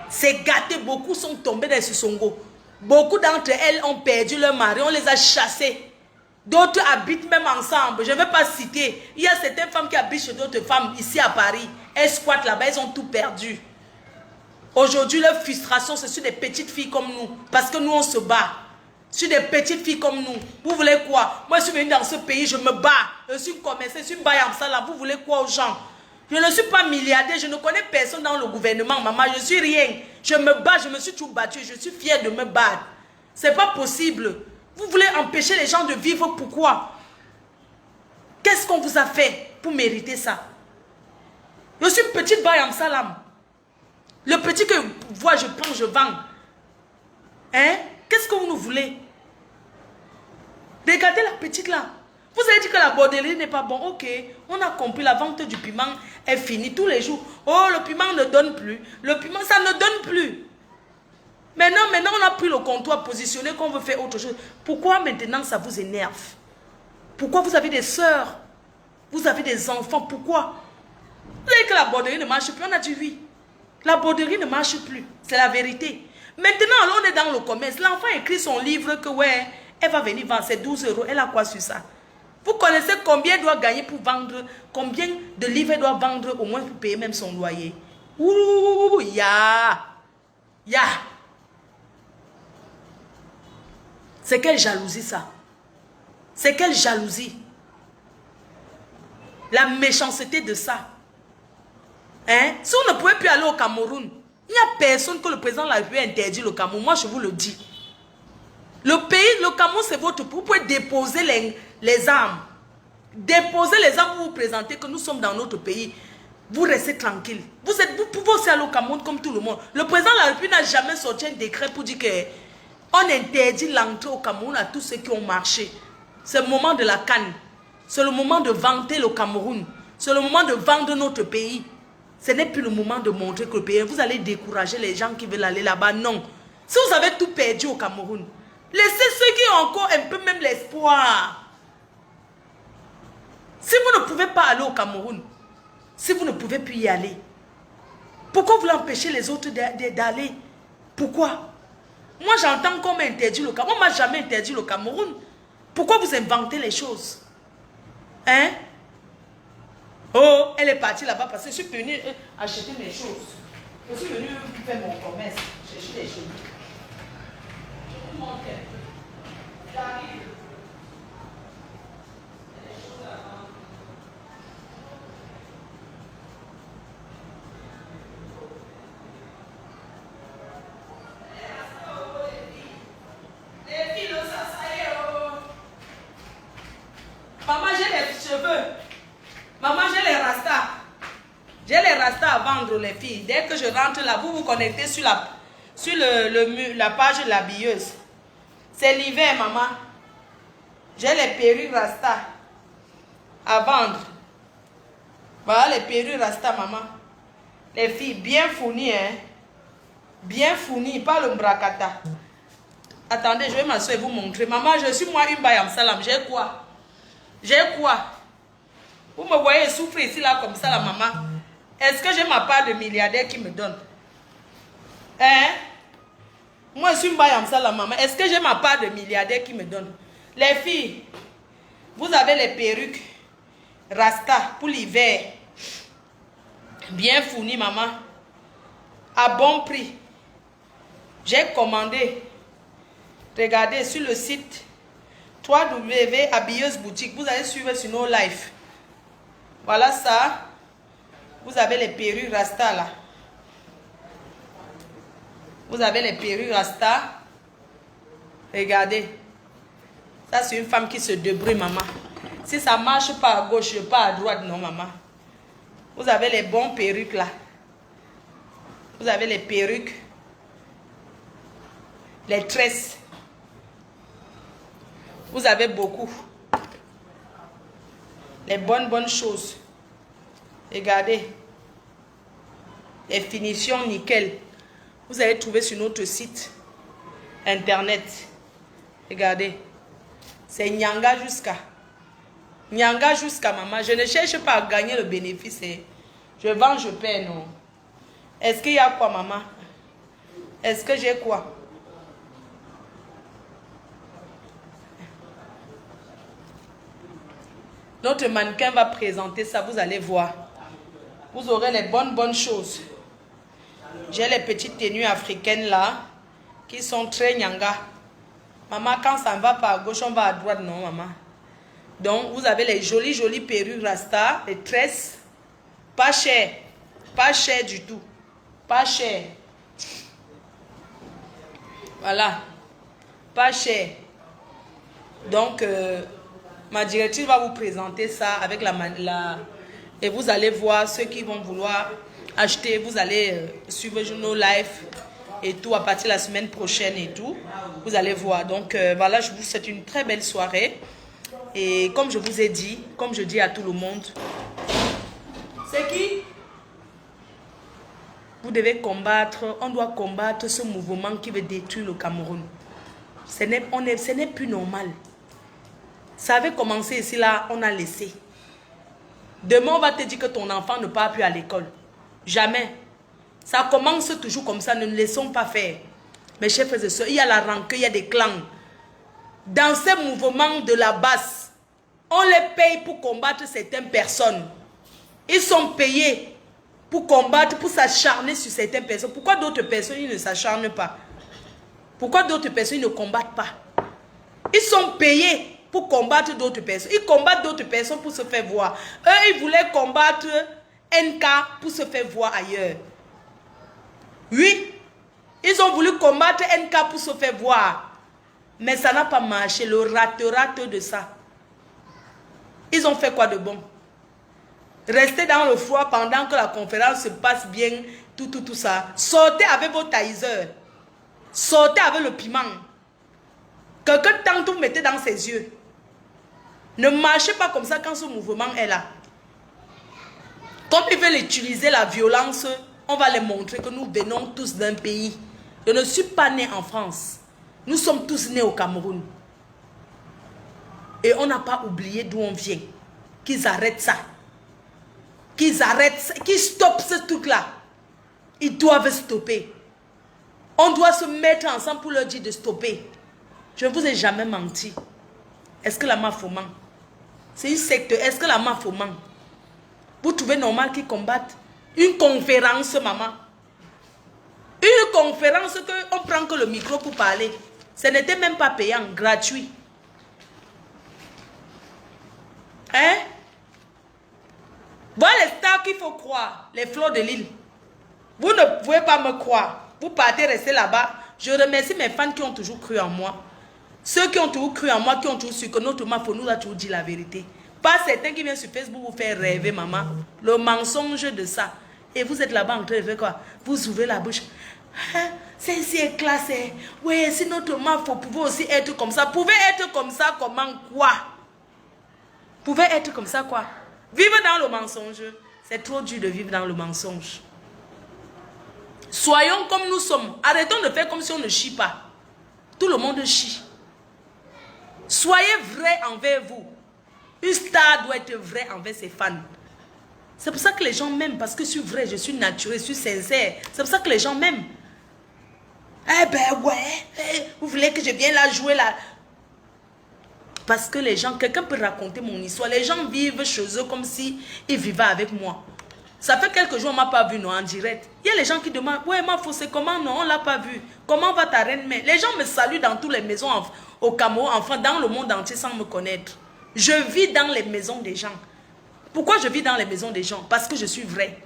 C'est gâté. Beaucoup sont tombés dans ce songo. Beaucoup d'entre elles ont perdu leur mari. On les a chassées. D'autres habitent même ensemble. Je ne vais pas citer. Il y a certaines femmes qui habitent chez d'autres femmes ici à Paris. Elles squattent là-bas. Elles ont tout perdu. Aujourd'hui, leur frustration, c'est sur des petites filles comme nous. Parce que nous, on se bat. Sur des petites filles comme nous. Vous voulez quoi? Moi, je suis venue dans ce pays, je me bats. Je suis commerçant, je suis Bayam Salam. Vous voulez quoi aux gens? Je ne suis pas milliardaire, je ne connais personne dans le gouvernement, maman. Je suis rien. Je me bats, je me suis tout battu. Je suis fière de me battre. C'est pas possible. Vous voulez empêcher les gens de vivre, pourquoi? Qu'est-ce qu'on vous a fait pour mériter ça? Je suis petite Bayam Salam. Le petit que je vois, je prends, je vends. Hein? Qu'est-ce que vous nous voulez? Regardez la petite là. Vous avez dit que la borderie n'est pas bon. Ok, on a compris, la vente du piment est finie tous les jours. Oh, le piment ne donne plus. Le piment, ça ne donne plus. Maintenant, on a pris le comptoir positionné qu'on veut faire autre chose. Pourquoi maintenant ça vous énerve? Pourquoi vous avez des sœurs? Vous avez des enfants? Pourquoi? Vous savez que la borderie ne marche plus? On a dit oui. La borderie ne marche plus. C'est la vérité. Maintenant, on est dans le commerce. L'enfant écrit son livre que ouais, elle va venir vendre ses 12 €. Elle a quoi sur ça? Vous connaissez combien elle doit gagner pour vendre? Combien de livres elle doit vendre au moins pour payer même son loyer? Ouh, ya. C'est quelle jalousie ça? C'est quelle jalousie? La méchanceté de ça. Hein? Si on ne pouvait plus aller au Cameroun, il n'y a personne que le président de la République interdit le Cameroun. Moi, je vous le dis. Le pays, le Cameroun, c'est votre pays. Vous pouvez déposer les armes. Déposer les armes pour vous présenter que nous sommes dans notre pays. Vous restez tranquille. Vous pouvez aussi aller au Cameroun comme tout le monde. Le président de la République n'a jamais sorti un décret pour dire qu'on interdit l'entrée au Cameroun à tous ceux qui ont marché. C'est le moment de la canne. C'est le moment de vanter le Cameroun. C'est le moment de vendre notre pays. Ce n'est plus le moment de montrer que le pays, vous allez décourager les gens qui veulent aller là-bas. Non. Si vous avez tout perdu au Cameroun, laissez ceux qui ont encore un peu même l'espoir. Si vous ne pouvez pas aller au Cameroun, si vous ne pouvez plus y aller, pourquoi vous l'empêchez les autres d'aller? Pourquoi? Moi j'entends qu'on m'a interdit le Cameroun. On ne m'a jamais interdit le Cameroun. Pourquoi vous inventez les choses? Hein? Oh, elle est partie là-bas parce que je suis venue acheter mes choses. Je suis venue faire mon commerce, chercher des choses. Je vous montre un peu. J'arrive. Les filles, ça y est. Maman, j'ai les cheveux. Maman, j'ai les rastas. J'ai les rastas à vendre, les filles. Dès que je rentre là, vous vous connectez sur la page de l'habilleuse. C'est l'hiver, maman. J'ai les perruques rastas à vendre. Voilà les perruques rastas, maman. Les filles bien fournies, hein. Bien fournies, pas le bracata. Attendez, je vais m'asseoir et vous montrer. Maman, je suis moi une Bayam Salam. J'ai quoi? J'ai quoi? Vous me voyez souffrir ici, là, comme ça, la maman. Est-ce que j'ai ma part de milliardaire qui me donne? Hein? Moi, je suis une Bayam Salam, maman. Est-ce que j'ai ma part de milliardaire qui me donne? Les filles, vous avez les perruques Rasta pour l'hiver. Bien fournies, maman. À bon prix. J'ai commandé. Regardez sur le site www.habilleuse boutique. Vous allez suivre sur nos lives. Voilà ça. Vous avez les perruques Rasta là. Vous avez les perruques Rasta. Regardez. Ça c'est une femme qui se débrouille, maman. Si ça marche pas à gauche, pas à droite, non, maman. Vous avez les bons perruques là. Vous avez les perruques. Les tresses. Vous avez beaucoup. Les bonnes choses. Regardez. Les finitions nickel. Vous allez trouver sur notre site internet. Regardez. C'est Nyanga jusqu'à. Nyanga jusqu'à maman. Je ne cherche pas à gagner le bénéfice. Je vends, je paie, non. Est-ce qu'il y a quoi, maman? Est-ce que j'ai quoi? Notre mannequin va présenter ça, vous allez voir. Vous aurez les bonnes choses. J'ai les petites tenues africaines là, qui sont très nyanga. Maman, quand ça ne va pas à gauche, on va à droite, non, maman. Donc, vous avez les jolies perruques Rasta, les tresses. Pas cher. Pas cher du tout. Pas cher. Voilà. Pas cher. Donc, ma directrice va vous présenter ça avec et vous allez voir ceux qui vont vouloir acheter. Vous allez suivre nos lives et tout à partir de la semaine prochaine et tout. Vous allez voir. Donc, voilà, je vous souhaite une très belle soirée. Et comme je vous ai dit, comme je dis à tout le monde, c'est qui? Vous devez combattre, on doit combattre ce mouvement qui veut détruire le Cameroun. Ce n'est plus normal. Ça avait commencé ici, là, on a laissé. Demain, on va te dire que ton enfant ne part plus à l'école. Jamais. Ça commence toujours comme ça, ne nous laissons pas faire. Mes chers frères et sœurs, il y a la rancœur, il y a des clans. Dans ces mouvements de la base, on les paye pour combattre certaines personnes. Ils sont payés pour combattre, pour s'acharner sur certaines personnes. Pourquoi d'autres personnes ils ne s'acharnent pas? Pourquoi d'autres personnes ne combattent pas? Ils sont payés pour combattre d'autres personnes. Ils combattent d'autres personnes pour se faire voir. Eux, ils voulaient combattre NK pour se faire voir ailleurs. Oui, ils ont voulu combattre NK pour se faire voir. Mais ça n'a pas marché. Le rate de ça. Ils ont fait quoi de bon? Restez dans le froid pendant que la conférence se passe bien. Tout ça. Sortez avec vos taiseurs. Sortez avec le piment. Quelqu'un tantôt vous mettez dans ses yeux. Ne marchez pas comme ça quand ce mouvement est là. Comme ils veulent utiliser la violence, on va les montrer que nous venons tous d'un pays. Je ne suis pas né en France. Nous sommes tous nés au Cameroun. Et on n'a pas oublié d'où on vient. Qu'ils arrêtent ça. Qu'ils arrêtent ça. Qu'ils stoppent ce truc-là. Ils doivent stopper. On doit se mettre ensemble pour leur dire de stopper. Je ne vous ai jamais menti. Est-ce que la Mafoman, c'est une secte? Est-ce que la Mafoman, vous trouvez normal qu'ils combattent? Une conférence, maman. Une conférence qu'on prend que le micro pour parler. Ce n'était même pas payant, gratuit. Hein? Voilà les stars qu'il faut croire, les fleurs de l'île. Vous ne pouvez pas me croire. Vous partez rester là-bas. Je remercie mes fans qui ont toujours cru en moi. Ceux qui ont toujours cru en moi, qui ont toujours su que notre Mafo nous a toujours dit la vérité. Pas certains qui viennent sur Facebook vous faire rêver, maman. Le mensonge de ça. Et vous êtes là-bas en train de faire quoi? Vous ouvrez la bouche. Hein? C'est ici classé. Oui, si notre Mafo pouvait aussi être comme ça. Pouvait être comme ça, comment quoi? Pouvait être comme ça quoi? Vivre dans le mensonge. C'est trop dur de vivre dans le mensonge. Soyons comme nous sommes. Arrêtons de faire comme si on ne chie pas. Tout le monde chie. Soyez vrai envers vous. Une star doit être vrai envers ses fans. C'est pour ça que les gens m'aiment. Parce que je suis vrai, je suis naturel, je suis sincère. C'est pour ça que les gens m'aiment. Eh ben ouais. Vous voulez que je vienne là jouer là? Parce que les gens, quelqu'un peut raconter mon histoire. Les gens vivent chez eux comme si ils vivaient avec moi. Ça fait quelques jours, on ne m'a pas vu, non, en direct. Il y a les gens qui demandent, ouais, ma fausse, comment, non, on ne l'a pas vu. Comment va ta reine-mère? Les gens me saluent dans toutes les maisons au Cameroun, enfin, dans le monde entier sans me connaître. Je vis dans les maisons des gens. Pourquoi je vis dans les maisons des gens? Parce que je suis vrai.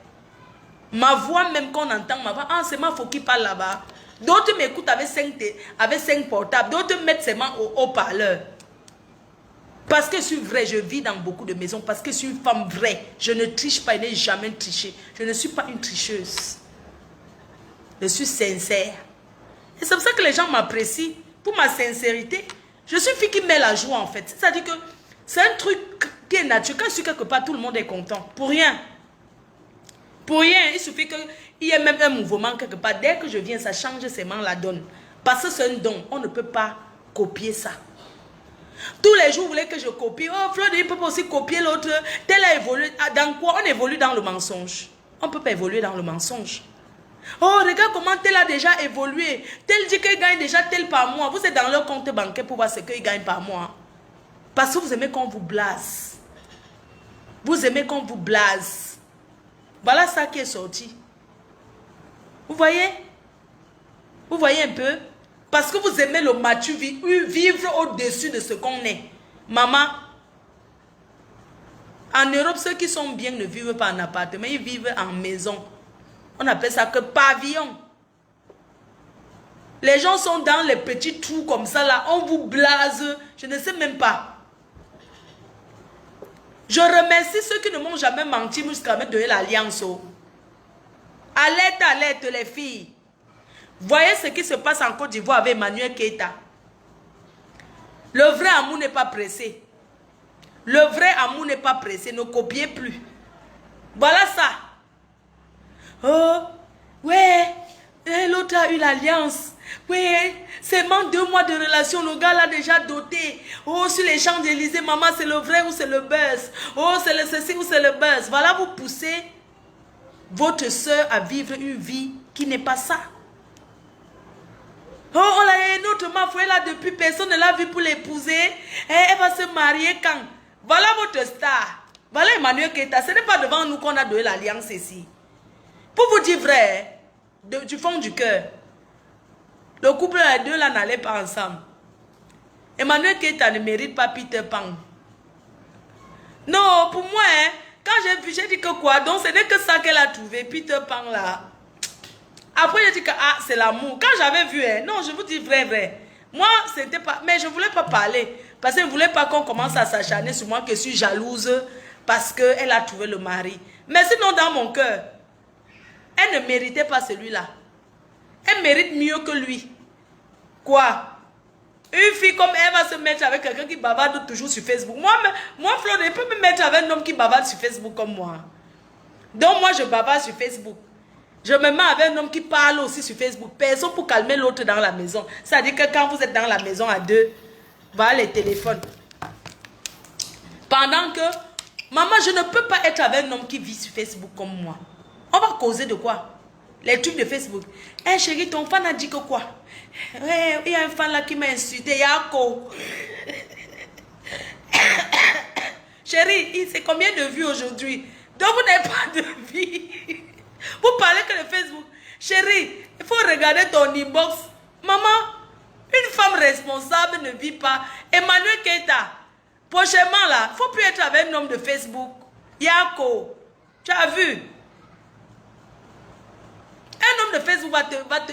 Ma voix, même qu'on entend ma voix, ah, c'est ma faux qui parle là-bas. D'autres m'écoutent avec 5 portables, d'autres mettent ses mains au haut-parleur. Parce que je suis vrai, je vis dans beaucoup de maisons. Parce que je suis une femme vraie. Je ne triche pas, je n'ai jamais triché. Je ne suis pas une tricheuse. Je suis sincère. Et c'est pour ça que les gens m'apprécient. Pour ma sincérité. Je suis une fille qui met la joie en fait. C'est-à-dire que c'est un truc qui est naturel. Quand je suis quelque part, tout le monde est content. Pour rien. Pour rien. Il suffit qu'il y ait même un mouvement quelque part. Dès que je viens, ça change seulement la donne. Parce que c'est un don. On ne peut pas copier ça. Tous les jours, vous voulez que je copie. Oh, Fleur de Lys peut aussi copier l'autre. Tel a évolué. Dans quoi? On évolue dans le mensonge. On ne peut pas évoluer dans le mensonge. Oh, regarde comment tel a déjà évolué. Tel dit qu'il gagne déjà tel par mois. Vous êtes dans leur compte bancaire pour voir ce qu'il gagne par mois. Parce que vous aimez qu'on vous blase. Vous aimez qu'on vous blase. Voilà ça qui est sorti. Vous voyez? Vous voyez un peu? Parce que vous aimez le mature, vivre au-dessus de ce qu'on est. Maman, en Europe, ceux qui sont bien ne vivent pas en appartement, ils vivent en maison. On appelle ça que pavillon. Les gens sont dans les petits trous comme ça, là, on vous blase, je ne sais même pas. Je remercie ceux qui ne m'ont jamais menti jusqu'à me donner l'alliance. Alerte, alerte les filles. Voyez ce qui se passe en Côte d'Ivoire avec Emmanuel Keïta. Le vrai amour n'est pas pressé. Le vrai amour n'est pas pressé. Ne copiez plus. Voilà ça. Oh, ouais. L'autre a eu l'alliance. Oui, seulement 2 mois de relation. Le gars l'a déjà doté. Oh, sur les Champs-Élysées, maman, c'est le vrai ou c'est le buzz. Oh, c'est le ceci ou c'est le buzz. Voilà, vous poussez votre soeur à vivre une vie qui n'est pas ça. Oh, on l'a notre mafoué là depuis, personne ne l'a vu pour l'épouser. Elle va se marier quand? Voilà votre star. Voilà Emmanuel Keïta. Ce n'est pas devant nous qu'on a donné l'alliance ici. Pour vous dire vrai, du fond du cœur, le couple les deux là n'allait pas ensemble. Emmanuel Keïta ne mérite pas Peter Pan. Non, pour moi, hein, quand j'ai vu, j'ai dit que quoi? Donc ce n'est que ça qu'elle a trouvé, Peter Pan là. Après, j'ai dit que ah, c'est l'amour. Quand j'avais vu, hein, non, je vous dis vrai. Moi, c'était pas. Mais je ne voulais pas parler. Parce que je ne voulais pas qu'on commence à s'acharner sur moi, que je suis jalouse parce qu'elle a trouvé le mari. Mais sinon, dans mon cœur, elle ne méritait pas celui-là. Elle mérite mieux que lui. Quoi? Une fille comme elle va se mettre avec quelqu'un qui bavarde toujours sur Facebook. Moi Flo, je peux me mettre avec un homme qui bavarde sur Facebook comme moi. Donc, moi, je bavarde sur Facebook. Je me mets avec un homme qui parle aussi sur Facebook. Personne pour calmer l'autre dans la maison. C'est-à-dire que quand vous êtes dans la maison à deux, voilà les téléphones. Pendant que, maman, je ne peux pas être avec un homme qui vit sur Facebook comme moi. On va causer de quoi? Les trucs de Facebook. Hé chérie, ton fan a dit que quoi? Ouais, il y a un fan là qui m'a insulté. Yako. Chérie, c'est combien de vues aujourd'hui? Donc vous n'avez pas de vie. Vous parlez que de Facebook. Chérie, il faut regarder ton inbox. Maman, une femme responsable ne vit pas. Emmanuel Keïta, prochainement là, il ne faut plus être avec un homme de Facebook. Yako, tu as vu? Un homme de Facebook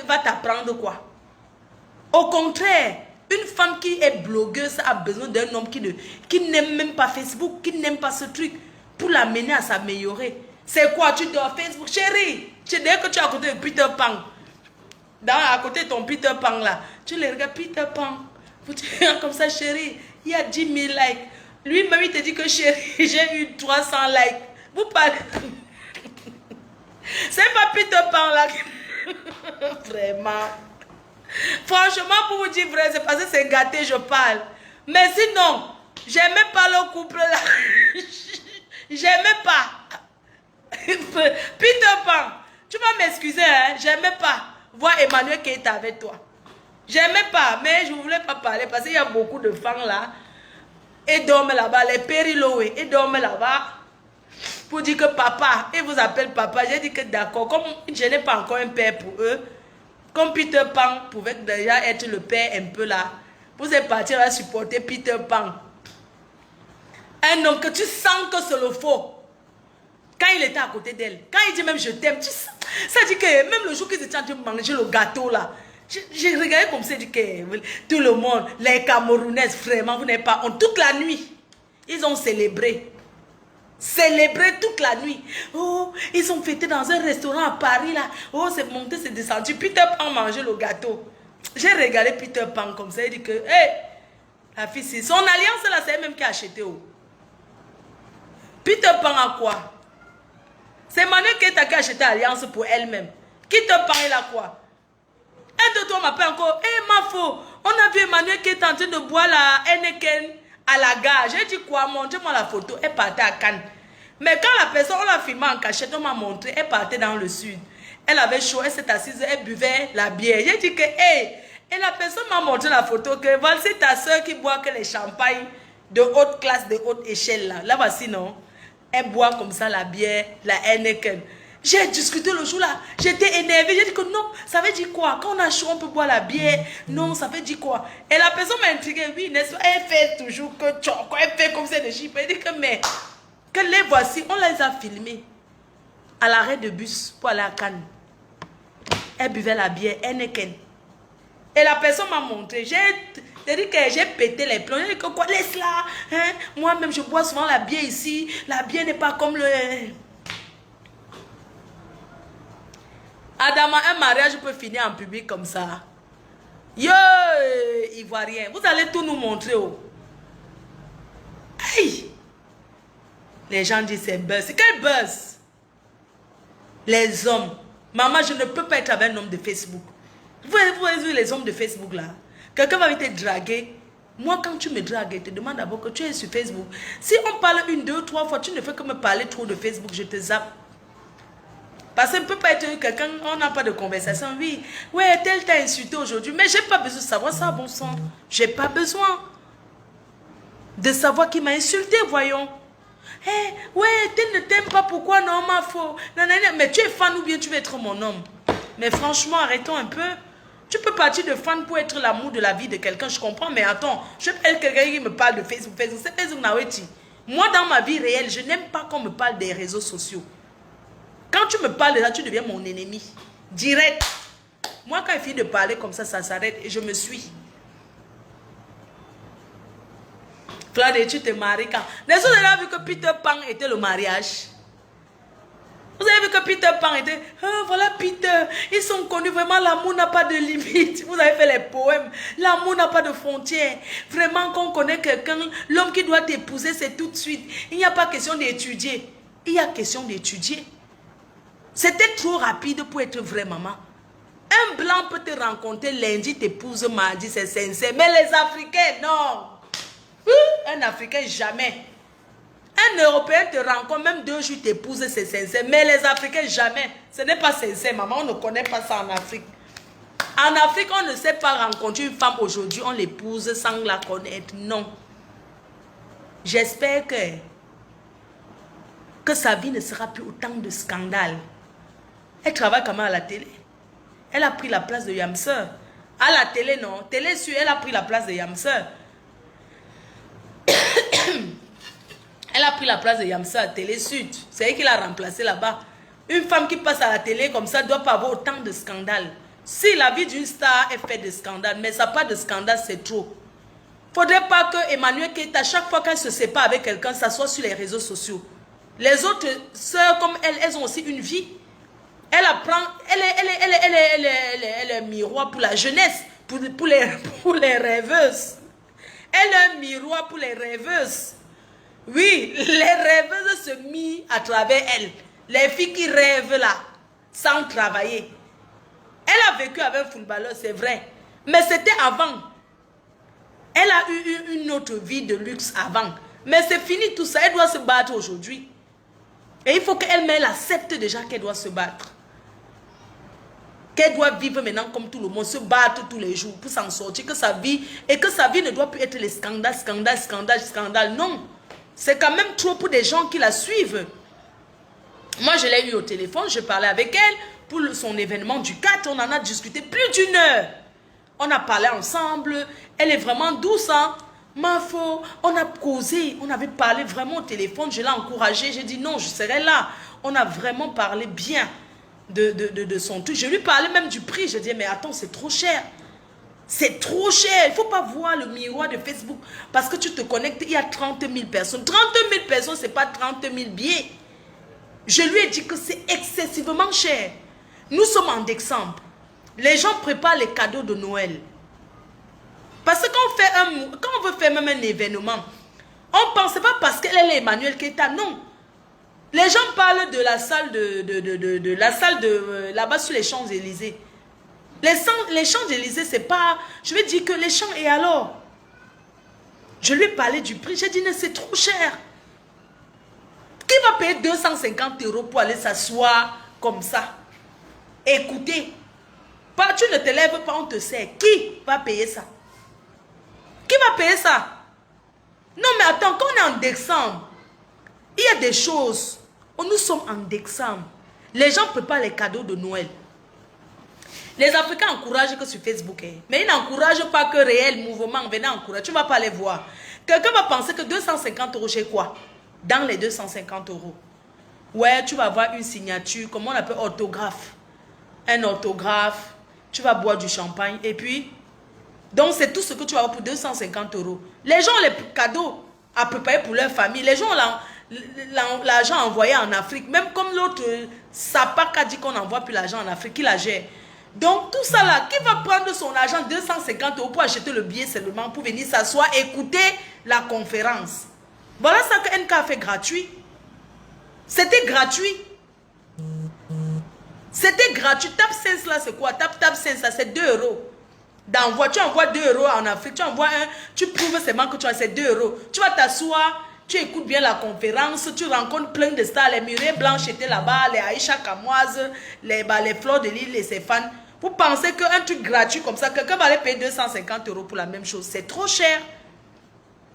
va t'apprendre quoi? Au contraire, une femme qui est blogueuse a besoin d'un homme qui n'aime même pas Facebook, qui n'aime pas ce truc, pour l'amener à s'améliorer. C'est quoi? Tu dors Facebook? Chérie, dès que tu es à côté de Peter Pan, à côté de ton Peter Pan là, tu les regardes, Peter Pan, vous te regardes comme ça, chérie, il y a 10 000 likes. Lui-même, il te dit que chérie, j'ai eu 300 likes. Vous parlez... C'est pas Peter Pan là. Vraiment. Franchement, pour vous dire vrai, c'est parce que c'est gâté, je parle. Mais sinon, j'aimais pas le couple là. J'aimais pas. Peter Pan, tu vas m'excuser, hein? J'aimais pas voir Emmanuel Keïta avec toi. J'aimais pas, mais je ne voulais pas parler parce qu'il y a beaucoup de femmes là. Et dorment là-bas, les périloés, et dorment là-bas. Pour dire que papa, ils vous appellent papa. J'ai dit que d'accord, comme je n'ai pas encore un père pour eux, comme Peter Pan pouvait déjà être le père un peu là, vous êtes parti à supporter Peter Pan. Un homme que tu sens que c'est le faux. Quand il était à côté d'elle, quand il dit même je t'aime, tu sens. Ça dit que même le jour qu'ils étaient en train de manger le gâteau là, j'ai regardé comme ça, dit que tout le monde, les Camerounaises, vraiment, vous n'avez pas honte. Toute la nuit, ils ont célébré. Célébrer toute la nuit. Oh, ils ont fêté dans un restaurant à Paris là. Oh, c'est monté, c'est descendu. Peter Pan mangeait le gâteau. J'ai regardé Peter Pan comme ça. Il dit que, hé, la fille, c'est son alliance là, c'est elle-même qui a acheté. Oh. Peter Pan a quoi? C'est Emmanuel Keïta qui a acheté l'alliance pour elle-même. Peter Pan, il a quoi? Un de toi m'appelle encore. Hé, ma faux, on a vu Emmanuel Keïta en train de boire la Heineken à la gare. J'ai dit quoi? Montrez-moi la photo. Elle partait à Cannes. Mais quand la personne, on l'a filmé en cachette, on m'a montré, elle partait dans le sud. Elle avait chaud, elle s'est assise, elle buvait la bière. J'ai dit que, hé, et la personne m'a montré la photo que, voilà, c'est ta soeur qui boit que les champagnes de haute classe, de haute échelle là. Là, voici, non? Elle boit comme ça la bière, la Heineken. J'ai discuté le jour-là. J'étais énervée. J'ai dit que non, ça veut dire quoi? Quand on a chaud, on peut boire la bière. Non, ça veut dire quoi? Et la personne m'a intriguée. Oui, n'est-ce pas? Elle fait toujours que choco. Elle fait comme ça de chip. Elle dit que mais, que les voici, on les a filmés à l'arrêt de bus pour aller à Cannes. Elle buvait la bière, Heineken. Et la personne m'a montré. J'ai dit que j'ai pété les plombs. J'ai dit que quoi? Laisse-la. Hein? Moi-même, je bois souvent la bière ici. La bière n'est pas comme le... Adama, un mariage peut finir en public comme ça. Yo, Ivoirien, vous allez tout nous montrer. Oh. Aïe. Les gens disent c'est buzz. Quel buzz? Les hommes. Maman, je ne peux pas être avec un homme de Facebook. Vous voyez les hommes de Facebook là. Quelqu'un va te draguer. Moi, quand tu me dragues, je te demande d'abord que tu es sur Facebook. Si on parle une, deux, trois fois, tu ne fais que me parler trop de Facebook, je te zappe. Parce que ne peut pas être quelqu'un, on n'a pas de conversation. Oui, ouais, tel t'a insulté aujourd'hui. Mais je n'ai pas besoin de savoir ça, bon sang. Je n'ai pas besoin de savoir qui m'a insulté, voyons. Hey, ouais, tel ne t'aime pas, pourquoi non, ma faux. Mais tu es fan ou bien tu veux être mon homme? Mais franchement, arrêtons un peu. Tu peux partir de fan pour être l'amour de la vie de quelqu'un, je comprends. Mais attends, je peux être quelqu'un qui me parle de Facebook. C'est Facebook, moi, dans ma vie réelle, je n'aime pas qu'on me parle des réseaux sociaux. Quand tu me parles de ça, tu deviens mon ennemi. Direct. Moi, quand il finit de parler comme ça s'arrête et je me suis. Claude, tu te maries quand? Les autres, vous avez vu que Peter Pan était le mariage. Vous avez vu que Peter Pan était... Oh, voilà Peter. Ils sont connus. Vraiment, l'amour n'a pas de limite. Vous avez fait les poèmes. L'amour n'a pas de frontières. Vraiment, quand on connaît quelqu'un, l'homme qui doit t'épouser, c'est tout de suite. Il n'y a pas question d'étudier. Il y a question d'étudier. C'était trop rapide pour être vraie maman. Un blanc peut te rencontrer lundi, t'épouse mardi, c'est sincère. Mais les Africains, non. Un Africain, jamais. Un Européen te rencontre, même 2 jours, t'épouse, c'est sincère. Mais les Africains, jamais. Ce n'est pas sincère, maman. On ne connaît pas ça en Afrique. En Afrique, on ne sait pas rencontrer une femme aujourd'hui, on l'épouse sans la connaître. Non. J'espère que sa vie ne sera plus autant de scandales. Elle travaille quand même à la télé. Elle a pris la place de Yamseur. À la télé, non. Télé sur, elle a pris la place de Yamseur. Elle a pris la place de Yamseur à Télé Sud. C'est elle qui l'a remplacée là-bas. Une femme qui passe à la télé comme ça ne doit pas avoir autant de scandales. Si la vie d'une star est faite de scandales, mais ça n'a pas de scandale, c'est trop. Il ne faudrait pas que Emmanuel Keita, chaque fois qu'elle se sépare avec quelqu'un, ça soit sur les réseaux sociaux. Les autres sœurs comme elle, elles ont aussi une vie. Elle apprend, elle est miroir pour la jeunesse, pour les rêveuses. Elle est un miroir pour les rêveuses. Oui, les rêveuses se mirent à travers elle. Les filles qui rêvent là, sans travailler. Elle a vécu avec un footballeur, c'est vrai. Mais c'était avant. Elle a eu une autre vie de luxe avant. Mais c'est fini tout ça, elle doit se battre aujourd'hui. Et il faut qu'elle-même accepte déjà qu'elle doit se battre. Qu'elle doit vivre maintenant comme tout le monde, se battre tous les jours pour s'en sortir, que sa vie, et que sa vie ne doit plus être les scandales, scandales, scandales, scandales. Non, c'est quand même trop pour des gens qui la suivent. Moi, je l'ai eu au téléphone, je parlais avec elle pour son événement du 4, on en a discuté plus d'1 heure. On a parlé ensemble, elle est vraiment douce, hein. Ma foi, on a causé, on avait parlé vraiment au téléphone, je l'ai encouragée, j'ai dit non, je serai là. On a vraiment parlé bien de son truc. Je lui parlais même du prix. Je dis mais attends, c'est trop cher. C'est trop cher. Il ne faut pas voir le miroir de Facebook. Parce que tu te connectes, il y a 30 000 personnes. 30 000 personnes, ce n'est pas 30 000 billets. Je lui ai dit que c'est excessivement cher. Nous sommes en décembre. Les gens préparent les cadeaux de Noël. Parce que quand on veut faire même un événement, on ne pense pas parce qu'elle est Emmanuel Keita. Non. Les gens parlent de la salle là-bas sur les Champs-Élysées. Les Champs-Élysées, c'est pas... Je vais dire que les champs, et alors? Je lui ai parlé du prix. J'ai dit, c'est trop cher. Qui va payer 250 € pour aller s'asseoir comme ça? Écoutez, tu ne te lèves pas, on te sert. Qui va payer ça? Qui va payer ça? Non, mais attends, quand on est en décembre, il y a des choses. Nous sommes en décembre. Les gens préparent les cadeaux de Noël. Les Africains encouragent que sur Facebook, hein. Mais ils n'encouragent pas que réel mouvement. Venez encourager, tu ne vas pas les voir. Quelqu'un va penser que 250 euros, chez quoi? Dans les 250 euros. Ouais, tu vas avoir une signature, comment on appelle, orthographe. Un orthographe, tu vas boire du champagne et puis... Donc c'est tout ce que tu vas avoir pour 250 euros. Les gens ont les cadeaux à préparer pour leur famille. Les gens ont l'argent envoyé en Afrique. Même comme l'autre Sapak a dit qu'on envoie plus l'argent en Afrique, qui la gère. Donc tout ça là, qui va prendre son argent 250 euros pour acheter le billet seulement, pour venir s'asseoir, écouter la conférence. Voilà ça que NK a fait gratuit. C'était gratuit. C'était gratuit. Tap Sense là c'est quoi? Tap Sense là c'est 2 euros. D'envoi, tu envoies 2 euros en Afrique, tu envoies un, tu prouves seulement que tu as ces 2 euros. Tu vas t'asseoir, tu écoutes bien la conférence, tu rencontres plein de stars, les Murée Blanche étaient là-bas, les Aïcha Kamoise, les Fleurs de l'île, les Stéphane. Vous pensez qu'un truc gratuit comme ça, quelqu'un va aller payer 250 euros pour la même chose. C'est trop cher.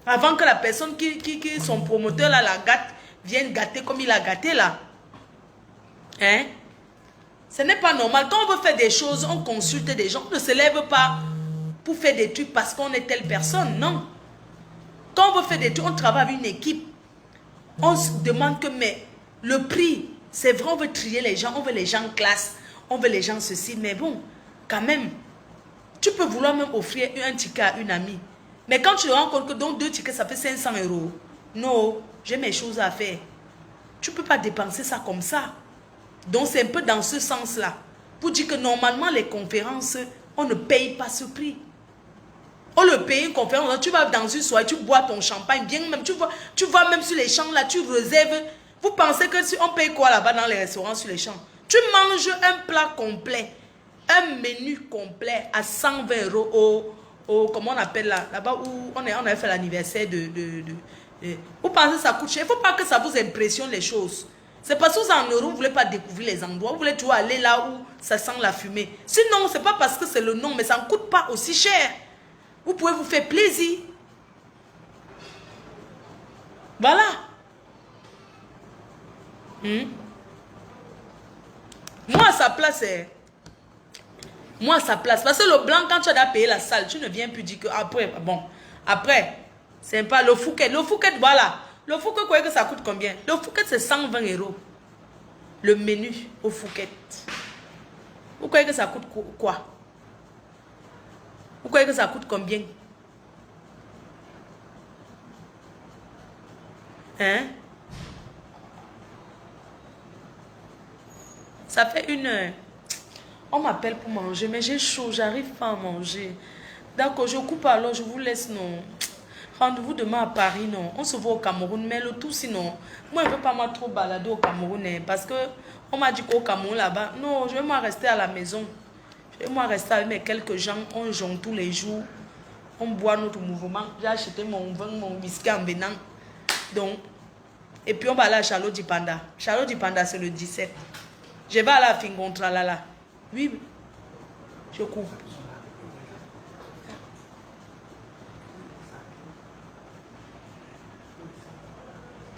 Avant que la personne qui son promoteur là, la gâte, vienne gâter comme il a gâté là. Hein? Ce n'est pas normal. Quand on veut faire des choses, on consulte des gens. On ne se lève pas pour faire des trucs parce qu'on est telle personne. Non. Quand on veut faire des trucs, on travaille avec une équipe. On se demande que, mais le prix, c'est vrai, on veut trier les gens, on veut les gens classe, on veut les gens ceci. Mais bon, quand même, tu peux vouloir même offrir un ticket à une amie. Mais quand tu te rends compte que donc 2 tickets, ça fait 500 euros. Non, j'ai mes choses à faire. Tu ne peux pas dépenser ça comme ça. Donc c'est un peu dans ce sens-là. Pour dire que normalement les conférences, on ne paye pas ce prix. On le paye une conférence, tu vas dans une soirée, tu bois ton champagne, bien même, tu vas même sur les champs là, tu réserves. Vous pensez que si on paye quoi là-bas dans les restaurants sur les champs? Tu manges un plat complet, un menu complet à 120 euros au comment on appelle là-bas où on avait fait l'anniversaire vous pensez que ça coûte cher? Il ne faut pas que ça vous impressionne les choses. C'est parce que vous en euros, vous ne voulez pas découvrir les endroits. Vous voulez toujours aller là où ça sent la fumée. Sinon, ce n'est pas parce que c'est le nom, mais ça ne coûte pas aussi cher. Vous pouvez vous faire plaisir. Voilà. Moi, à sa place, moi, à sa place. Parce que le blanc, quand tu as payé la salle, tu ne viens plus dire que après, bon, après, c'est pas le Phuket. Le Phuket, voilà. Le Phuket, vous croyez que ça coûte combien? Le Phuket, c'est 120 euros. Le menu au Phuket. Vous croyez que ça coûte quoi? Vous croyez que ça coûte combien? Hein? Ça fait 1 heure. On m'appelle pour manger, mais j'ai chaud, j'arrive pas à manger. D'accord, je coupe alors, je vous laisse, non. Rendez-vous demain à Paris, non. On se voit au Cameroun, mais le tout sinon. Moi, je ne veux pas moi trop balader au Cameroun, hein, parce que on m'a dit qu'au Cameroun là-bas, non, je vais moi rester à la maison. Je vais moi rester avec mes quelques gens, on jonge tous les jours. On boit notre mouvement. J'ai acheté mon vin, mon whisky en venant. Donc, et puis on va aller à Charlotte Dipanda. Charlotte Dipanda, c'est le 17. Je vais aller à Fingontra là. Oui, je coupe.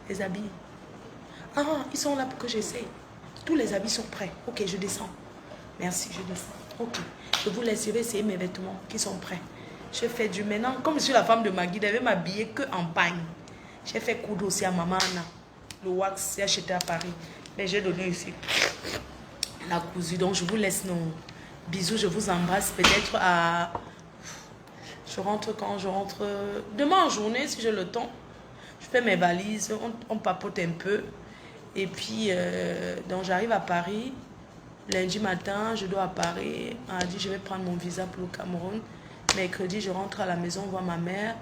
Les habits. Ah, ils sont là pour que j'essaie. Tous les habits sont prêts. Ok, je descends. Merci, je descends. Ok, je vous laisse. Je vais essayer mes vêtements qui sont prêts. Je fais du maintenant. Comme je suis la femme de Magui, je vais m'habiller que en pagne. J'ai fait coudre aussi à maman Anna. Le wax, j'ai acheté à Paris. Mais j'ai donné ici la cousue. Donc je vous laisse nos bisous. Je vous embrasse. Peut-être à... Je rentre quand je rentre. Demain en journée, si j'ai le temps. Je fais mes valises, on papote un peu. Et puis, donc j'arrive à Paris. Lundi matin, je dois à Paris. Mardi, je vais prendre mon visa pour le Cameroun. Mercredi, je rentre à la maison, voir ma mère.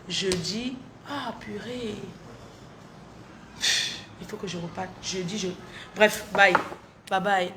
Jeudi, ah purée. Il faut que je reparte. Jeudi, Bref, bye. Bye bye.